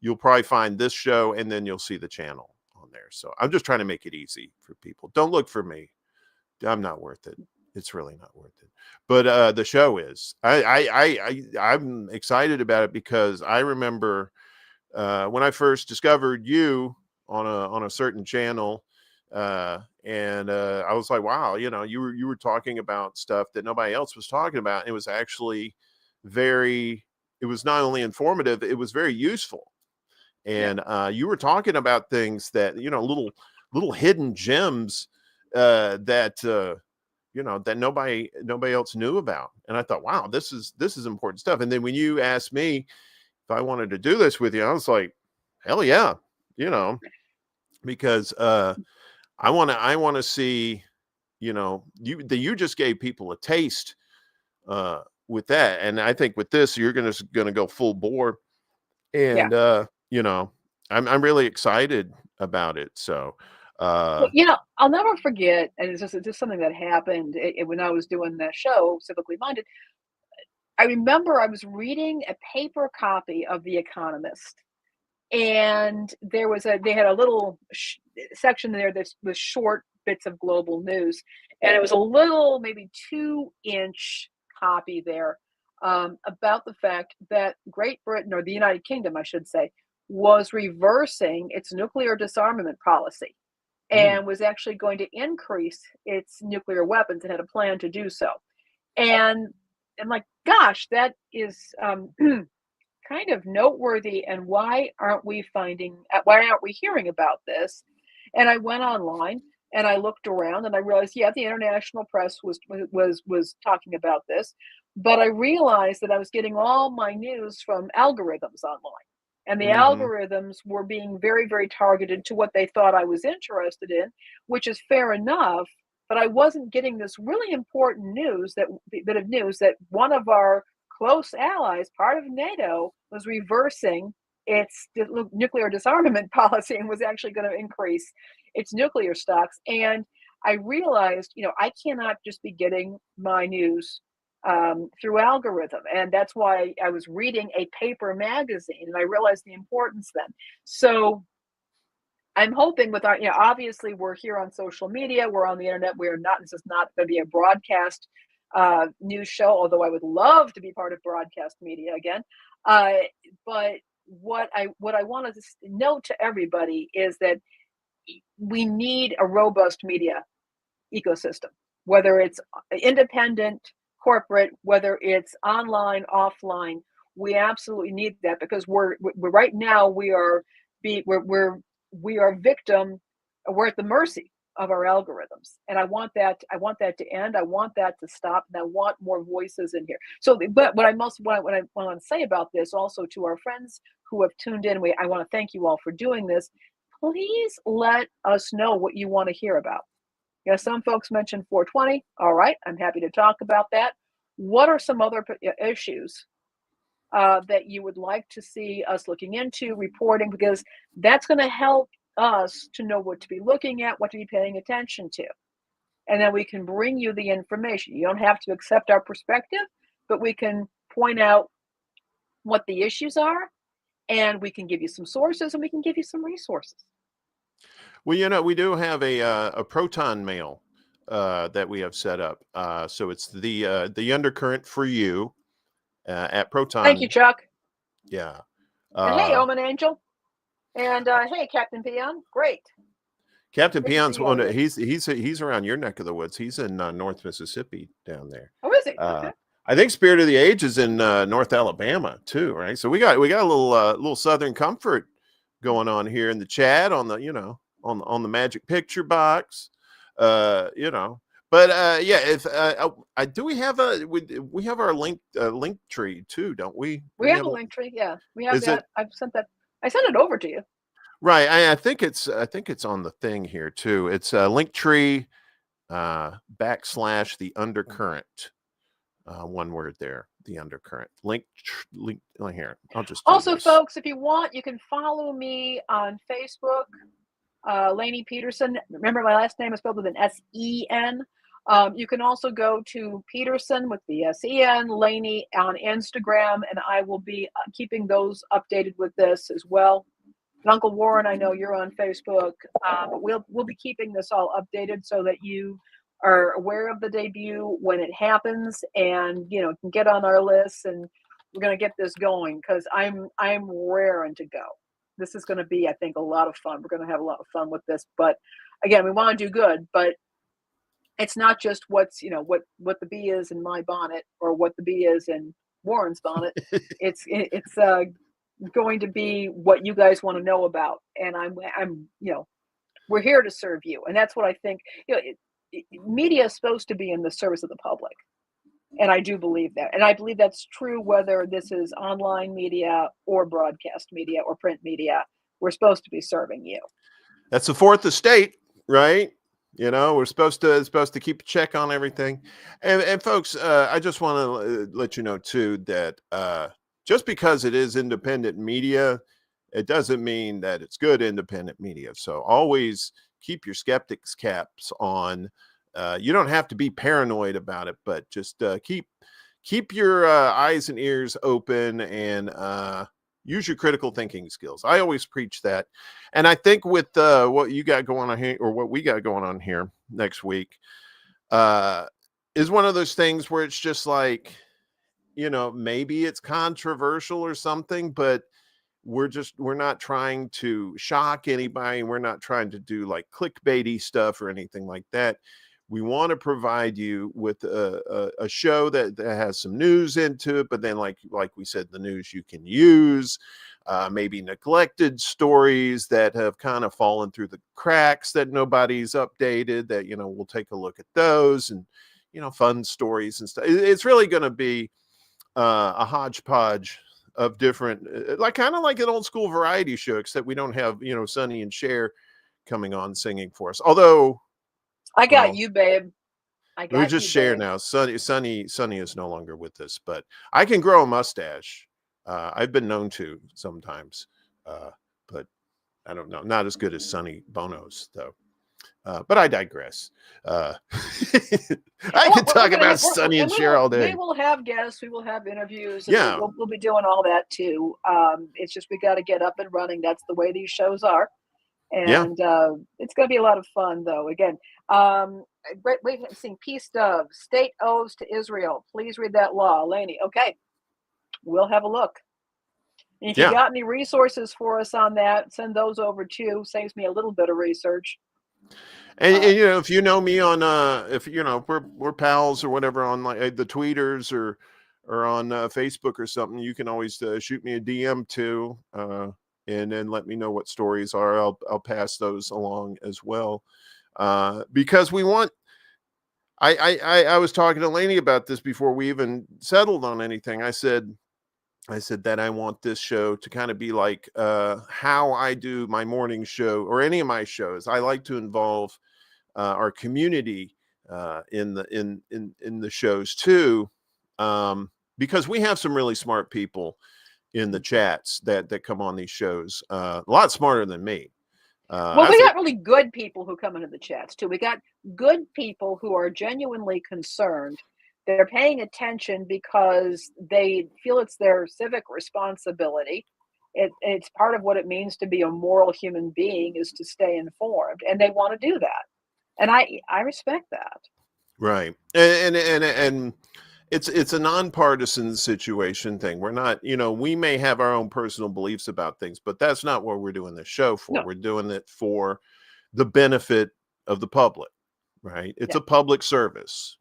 you'll probably find this show, and then you'll see the channel on there. So I'm just trying to make it easy for people. Don't look for me. I'm not worth it. It's really not worth it. But the show is. I'm excited about it, because I remember when I first discovered you on a certain channel, and I was like, wow, you were talking about stuff that nobody else was talking about. It was actually it was not only informative, it was very useful. And you were talking about things that, little hidden gems that nobody else knew about. And I thought, wow, this is important stuff. And then when you asked me if I wanted to do this with you, I was like, hell yeah, because I want to see, you just gave people a taste with that. And I think with this, you're going to go full bore And you know, I'm really excited about it. So Well, I'll never forget, and it's just something that happened when I was doing the show, Civically Minded. I remember I was reading a paper copy of The Economist, and they had a little section there that was short bits of global news, and it was a little, maybe 2-inch copy there, about the fact that Great Britain, or the United Kingdom, I should say, was reversing its nuclear disarmament policy and was actually going to increase its nuclear weapons and had a plan to do so. And I'm like, gosh, that is kind of noteworthy. And why aren't we hearing about this? And I went online and I looked around and I realized, yeah, the international press was talking about this, but I realized that I was getting all my news from algorithms online. And the algorithms were being very, very targeted to what they thought I was interested in, which is fair enough. But I wasn't getting this really important bit of news that one of our close allies, part of NATO, was reversing its nuclear disarmament policy and was actually going to increase its nuclear stocks. And I realized, I cannot just be getting my news through algorithm. And that's why I was reading a paper magazine, and I realized the importance then. So I'm hoping with our, obviously we're here on social media, we're on the internet. This is not going to be a broadcast news show, although I would love to be part of broadcast media again. But what I want to note to everybody is that we need a robust media ecosystem, whether it's independent, corporate, whether it's online, offline. We absolutely need that, because we're right now we are victim. We're at the mercy of our algorithms, and I want that to end. I want that to stop, and I want more voices in here. So, but what I want to say about this also to our friends who have tuned in, I want to thank you all for doing this. Please let us know what you want to hear about. Some folks mentioned 420. All right, I'm happy to talk about that. What are some other issues that you would like to see us looking into, reporting? Because that's going to help us to know what to be looking at, what to be paying attention to. And then we can bring you the information. You don't have to accept our perspective, but we can point out what the issues are, and we can give you some sources, and we can give you some resources. Well, we do have a Proton mail that we have set up. So it's the Undercurrent for you at Proton. Thank you, Chuck. Yeah. And hey, Omen Angel. And hey, Captain Peon. Great. Captain Peon's he's around your neck of the woods. He's in North Mississippi down there. Oh, is he? Okay. I think Spirit of the Age is in North Alabama too, right? So we got a little Southern comfort going on here in the chat on the on the magic picture box, But yeah, if we have our link tree too, don't we? We have a link tree. Yeah, we have that. I sent it over to you. Right. I think it's on the thing here too. It's Linktree / the Undercurrent. One word there, the Undercurrent. Link here. I'll just also, folks, if you want, you can follow me on Facebook, Lainie Petersen. Remember, my last name is spelled with an S-E-N. You can also go to Petersen with the S-E-N, Lainie on Instagram, and I will be keeping those updated with this as well. And Uncle Warren, I know you're on Facebook. We'll be keeping this all updated so that you are aware of the debut when it happens, and can get on our list, and we're going to get this going, because I'm raring to go. This is going to be, I think, a lot of fun. We're going to have a lot of fun with this, but again, we want to do good, but it's not just what the bee is in my bonnet or what the bee is in Warren's bonnet. It's going to be what you guys want to know about, and I'm we're here to serve you, and that's what I think. Media is supposed to be in the service of the public, and I do believe that, and I believe that's true whether this is online media or broadcast media or print media. We're supposed to be serving you. That's the fourth estate, right? We're supposed to keep a check on everything. And folks, I just want to let you know too that just because it is independent media, it doesn't mean that it's good independent media. So always keep your skeptics caps on. You don't have to be paranoid about it, but just keep your eyes and ears open and use your critical thinking skills. I always preach that. And I think with what you got going on here, or what we got going on here next week, is one of those things where it's just like, maybe it's controversial or something, but we're not trying to shock anybody. We're not trying to do like clickbaity stuff or anything like that. We want to provide you with a show that has some news into it, but then like we said, the news you can use, maybe neglected stories that have kind of fallen through the cracks that nobody's updated, that, we'll take a look at those, and, fun stories and stuff. It's really going to be a hodgepodge of different, kind of like an old school variety show, except we don't have, Sonny and Cher coming on singing for us. Although I got you, babe. We just share now. Sonny is no longer with us, but I can grow a mustache. I've been known to sometimes, but I don't know. Not as good as Sonny Bono's, though. But I digress. I could talk about Sonny and Cher all day. We will have guests. We will have interviews. Yeah. We'll be doing all that, too. It's just we got to get up and running. That's the way these shows are. And it's going to be a lot of fun, though. Again, we've seen peace dove, state owes to Israel. Please read that law. Lainie, okay. We'll have a look. And if you got any resources for us on that, send those over too. Saves me a little bit of research. And if you know me on, if we're pals or whatever on like the tweeters or on Facebook or something, you can always shoot me a DM too, and then let me know what stories are. I'll pass those along as well, because we want. I was talking to Lainie about this before we even settled on anything. I said that I want this show to kind of be like how I do my morning show or any of my shows. I like to involve our community in the shows too, because we have some really smart people in the chats that come on these shows, a lot smarter than me. Well, we got really good people who come into the chats too. We got good people who are genuinely concerned. They're paying attention because they feel it's their civic responsibility. It's part of what it means to be a moral human being, is to stay informed, and they want to do that. And I respect that. Right. And it's a nonpartisan situation thing. We're not, we may have our own personal beliefs about things, but that's not what we're doing this show for. No. We're doing it for the benefit of the public, right? It's a public service,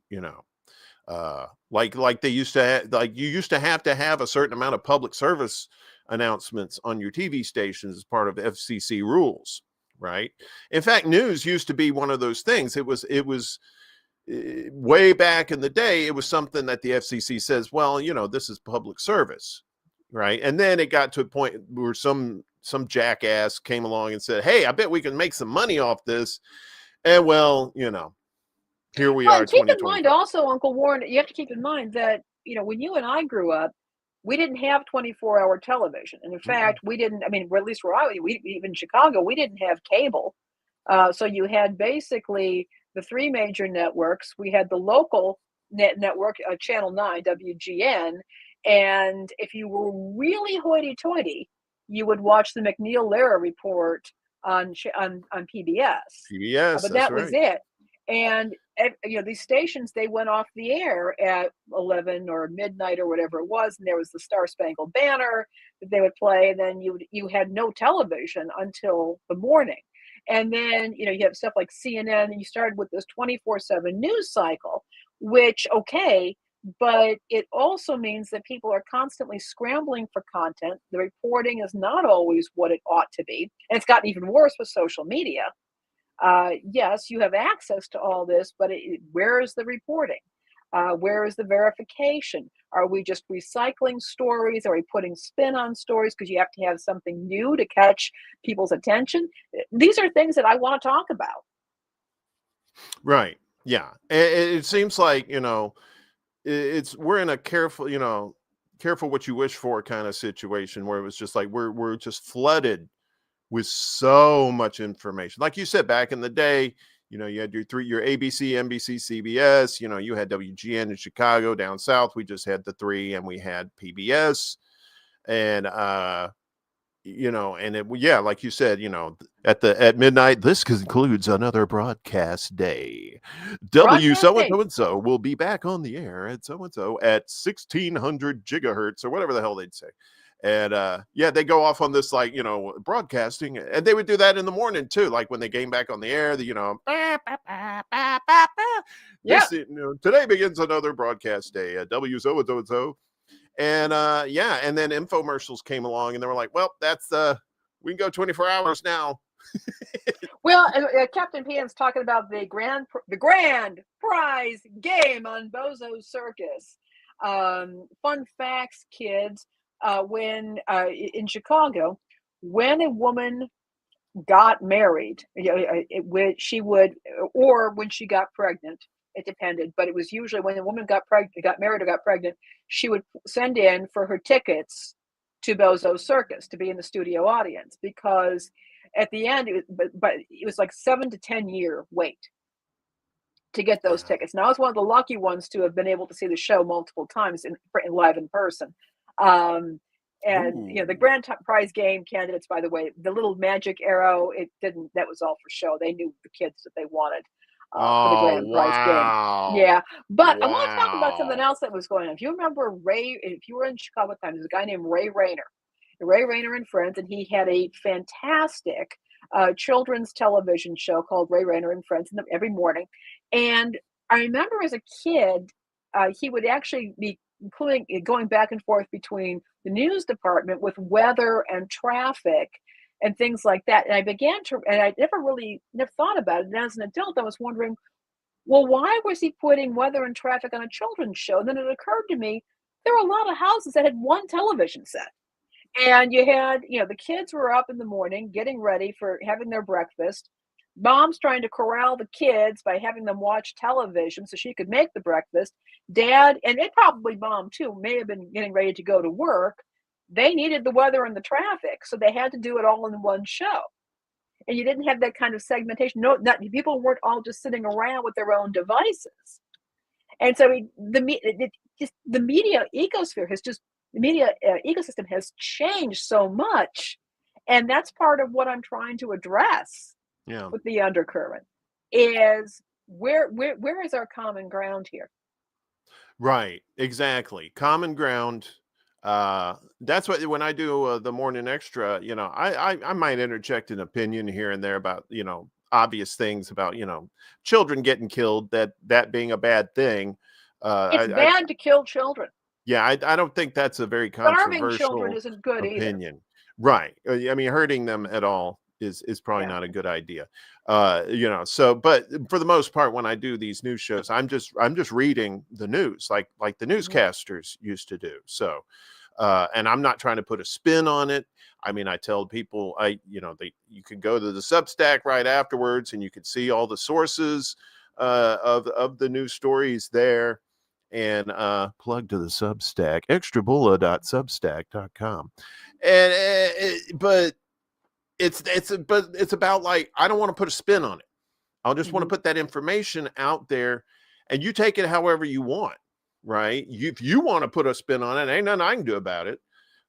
like they used to you used to have a certain amount of public service announcements on your TV stations as part of the FCC rules, right? In fact, news used to be one of those things. It was way back in the day, it was something that the FCC says, well, this is public service, right? And then it got to a point where some jackass came along and said, hey, I bet we can make some money off this. And well, here we are. Keep in mind also, Uncle Warren, you have to keep in mind that, when you and I grew up, we didn't have 24-hour television. And in fact, we didn't, at least where we even in Chicago, we didn't have cable. So you had basically the three major networks. We had the local network, Channel 9, WGN. And if you were really hoity-toity, you would watch the McNeil-Lehrer report on PBS. But that was it. And these stations, they went off the air at 11 or midnight or whatever it was, and there was the Star Spangled Banner that they would play, and then you had no television until the morning. And then you have stuff like CNN, and you started with this 24/7 news cycle, which but it also means that people are constantly scrambling for content. The reporting is not always what it ought to be, and it's gotten even worse with social media. Yes, you have access to all this, but where is the reporting? Where is the verification? Are we just recycling stories? Are we putting spin on stories because you have to have something new to catch people's attention? These are things that I want to talk about. Right. Yeah. It seems like, we're in a careful, careful what you wish for kind of situation where it was just like we're just flooded with so much information. Like you said, back in the day, you had your ABC, NBC, CBS, you had WGN in Chicago. Down south, we just had the three, and we had PBS. And like you said, at midnight, this concludes another broadcast day. W so and so will be back on the air at so and so at 1600 gigahertz or whatever the hell they'd say. And they go off on this broadcasting, and they would do that in the morning too, like when they came back on the air. Today begins another broadcast day at W so and so. And and then infomercials came along, and they were like, well, that's we can go 24 hours now. Well, Captain Pian's talking about the grand prize game on Bozo's Circus. Fun facts, kids. When in Chicago, when a woman got married, she would, or when she got pregnant, it depended, but it was usually when a woman got married or got pregnant, she would send in for her tickets to Bozo's Circus to be in the studio audience, because at the end, it was like 7 to 10 year wait to get those tickets. Now, I was one of the lucky ones to have been able to see the show multiple times live in person. The grand prize game candidates, by the way, the little magic arrow, that was all for show. They knew the kids that they wanted for the grand prize game. Yeah. But I want to talk about something else that was going on. If you remember if you were in Chicago at the time, there's a guy named Ray Rayner and Friends, and he had a fantastic children's television show called Ray Rayner and Friends every morning. And I remember as a kid, he would actually be going back and forth between the news department with weather and traffic and things like that. And I never thought about it. And as an adult, I was wondering, well, why was he putting weather and traffic on a children's show? And then it occurred to me, there were a lot of houses that had one television set. And you had, the kids were up in the morning getting ready for having their breakfast. Mom's trying to corral the kids by having them watch television so she could make the breakfast. Dad, and probably Mom too, may have been getting ready to go to work. They needed the weather and the traffic, so they had to do it all in one show. And you didn't have that kind of segmentation. People weren't all just sitting around with their own devices. And so the media ecosystem has changed so much, and that's part of what I'm trying to address. Yeah. With the undercurrent is where is our common ground here? Right, exactly. Common ground. That's what, when I do the morning extra, I might interject an opinion here and there about, obvious things about, children getting killed, that being a bad thing. It's bad to kill children. Yeah, I don't think that's a very controversial Starving children isn't good opinion. Either. Right. I mean, hurting them at all is probably not a good idea. But for the most part, when I do these news shows, I'm just reading the news like the newscasters used to do. So, and I'm not trying to put a spin on it. I mean, I tell people, you can go to the Substack right afterwards, and you can see all the sources of the news stories there. And plug to the Substack, ExtraBulla.substack.com. But it's about, like, I don't want to put a spin on it. I'll just want to put that information out there, and you take it however you want, right? If you want to put a spin on it, ain't nothing I can do about it.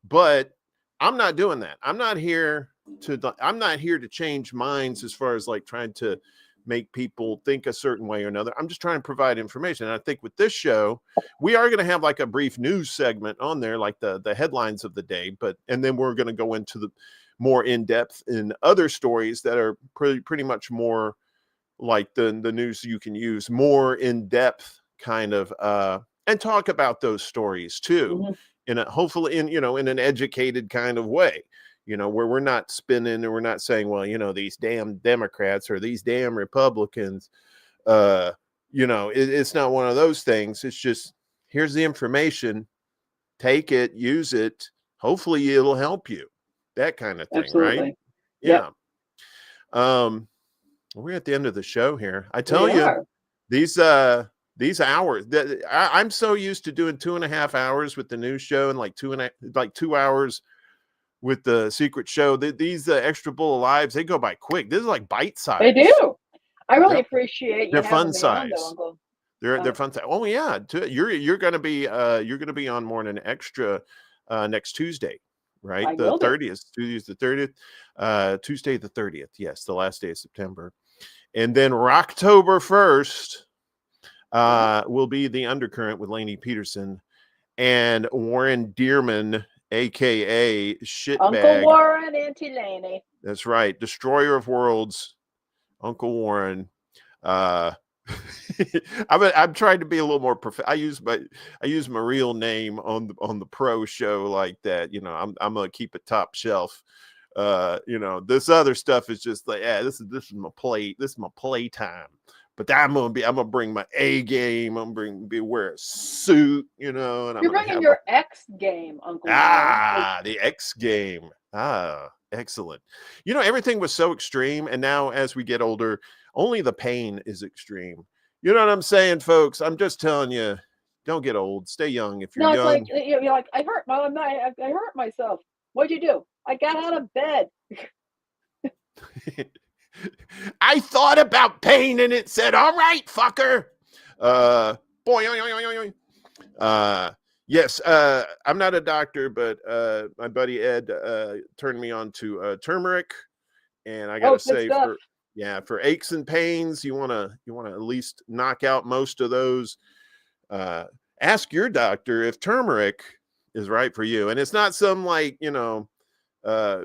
But I'm not doing that. I'm not here to change minds as far as like trying to make people think a certain way or another. I'm just trying to provide information. And I think with this show, we are going to have like a brief news segment on there, like the headlines of the day, and then we're going to go into the more in-depth in other stories that are pretty much more like the news you can use, more in-depth kind of, and talk about those stories too, hopefully in an educated kind of way, where we're not spinning and we're not saying, well, these damn Democrats or these damn Republicans, it's not one of those things. It's just, here's the information, take it, use it. Hopefully it'll help you. That kind of thing. Absolutely. Right? Yeah. We're at the end of the show here. I tell you, these these hours, I'm so used to doing 2.5 hours with the news show and like 2 hours with the secret show. These ExtraBulla lives, they go by quick. This is like bite size. They do. I really Yep. appreciate you They're having fun me size. on, though, Uncle. They're fun size. Oh yeah, you're gonna be on Morning Extra next Tuesday, right? I The will do. 30th. Tuesday's the 30th. Tuesday the 30th. Yes, the last day of September. And then October 1st will be the Undercurrent with Lainie Petersen and Warren Dearman, aka Shitbag. Uncle Warren, Auntie Lainie. That's right. Destroyer of Worlds, Uncle Warren. I'm trying to be a little more I use my real name on the pro show like that. You know, I'm gonna keep it top shelf. You know, this other stuff is just like, yeah, this is my play time. But I'm gonna bring my A game. I'm gonna wear a suit, you know, and You're bringing your X game, Uncle Warren. The X game. Excellent. You know, everything was so extreme, and now as we get older, only the pain is extreme. You know what I'm saying, folks? I'm just telling you, don't get old. Stay young if you're young. It's like, you're like, I hurt myself. What'd you do? I got out of bed. I thought about pain and it said, all right, fucker. Yes, I'm not a doctor, but my buddy Ed turned me on to turmeric, and I gotta say, for aches and pains, you wanna at least knock out most of those. Ask your doctor if turmeric is right for you, and it's not some like, you know,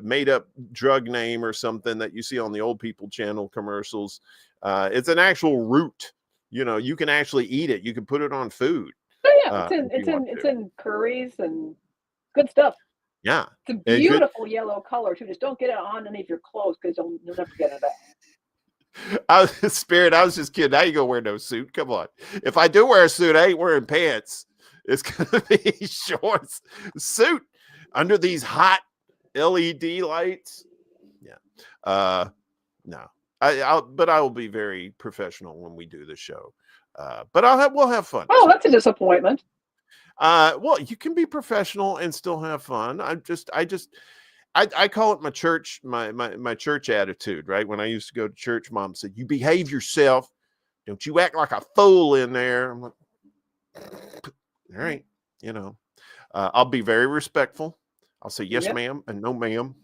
made up drug name or something that you see on the old people channel commercials. It's an actual root. You know, you can actually eat it. You can put it on food. Oh yeah, it's in curries and good stuff. Yeah, it's a beautiful yellow color too. Just don't get it on any of your clothes because you'll never get it out. Spirit, I was just kidding. I ain't gonna wear no suit. Come on. If I do wear a suit, I ain't wearing pants. It's gonna be shorts, suit under these hot LED lights. Yeah. No. I will be very professional when we do the show. But we'll have fun. Oh, that's a disappointment. Well, you can be professional and still have fun. I call it my church, my church attitude, right? When I used to go to church, Mom said, "You behave yourself. Don't you act like a fool in there." I'm like, all right, you know, I'll be very respectful. I'll say yes, ma'am, and no, ma'am.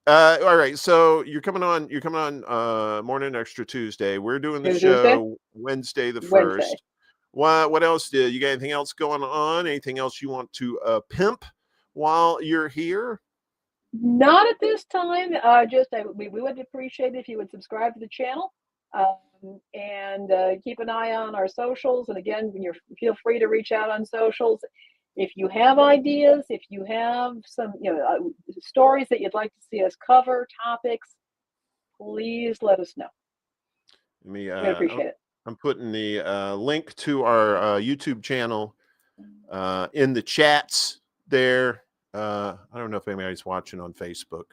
All right, so you're coming on Morning Extra Tuesday. We're doing the show Wednesday the 1st. What else you got? Anything else going on? Anything else you want to pimp while you're here? Not at this time. We would appreciate it if you would subscribe to the channel and keep an eye on our socials. And again, feel free to reach out on socials. If you have ideas, if you have some stories that you'd like to see us cover, topics, please let us know. We appreciate it. I'm putting the link to our YouTube channel in the chats there. I don't know if anybody's watching on Facebook.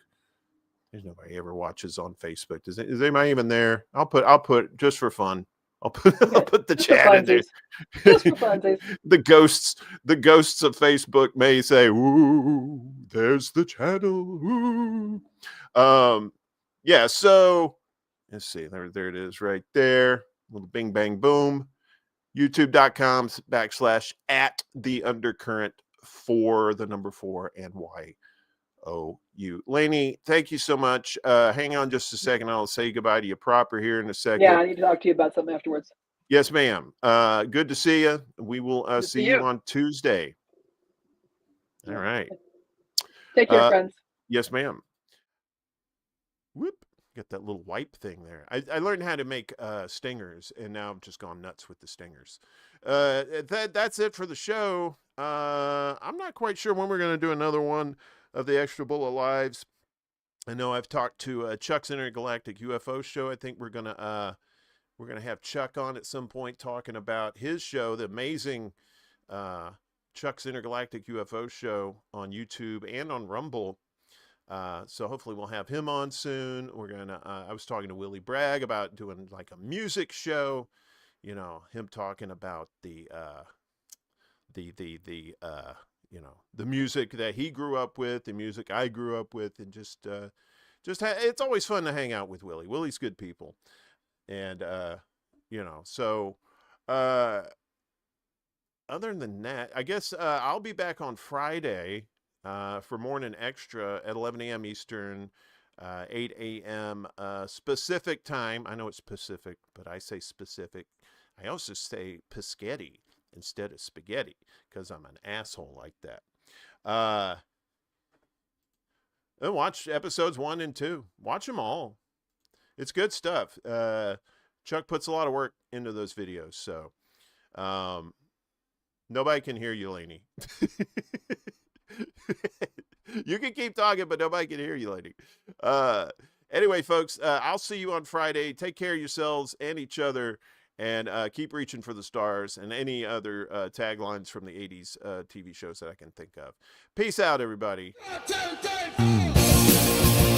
There's nobody ever watches on Facebook. Is anybody even there? I'll put just for fun. I'll put the chat in there. Just for funsies. The ghosts of Facebook may say, "Ooh, there's the channel." Ooh. Yeah. So let's see. There it is, right there. Little bing bang boom. YouTube.com/@theundercurrent 4 Lainie, thank you so much. Hang on just a second. I'll say goodbye to you proper here in a second. Yeah, I need to talk to you about something afterwards. Yes, ma'am. Good to see you. We will see you on Tuesday. All right. Take care, friends. Yes, ma'am. Whoop. Get that little wipe thing there. I learned how to make stingers, and now I've just gone nuts with the stingers. That's it for the show. I'm not quite sure when we're going to do another one of the ExtraBulla Lives. I know I've talked to Chuck's Intergalactic UFO Show. I think we're gonna have Chuck on at some point talking about his show, the amazing Chuck's Intergalactic UFO Show on YouTube and on Rumble. So hopefully we'll have him on soon. We're gonna. I was talking to Willie Bragg about doing like a music show. You know, him talking about the the music that he grew up with, the music I grew up with, and it's always fun to hang out with Willie. Willie's good people, and so other than that, I guess I'll be back on Friday for Morning Extra at 11 a.m. Eastern, 8 a.m. Specific time. I know it's Pacific, but I say specific. I also say Piscetti instead of spaghetti because I'm an asshole like that. And watch episodes 1 and 2. Watch them all. It's good stuff. Chuck puts a lot of work into those videos, so nobody can hear you, Lainie. You can keep talking, but nobody can hear you, Lainie. Anyway, folks, I'll see you on Friday. Take care of yourselves and each other, and keep reaching for the stars, and any other taglines from the 80s TV shows that I can think of. Peace out, everybody. 1, 2, 3, 4.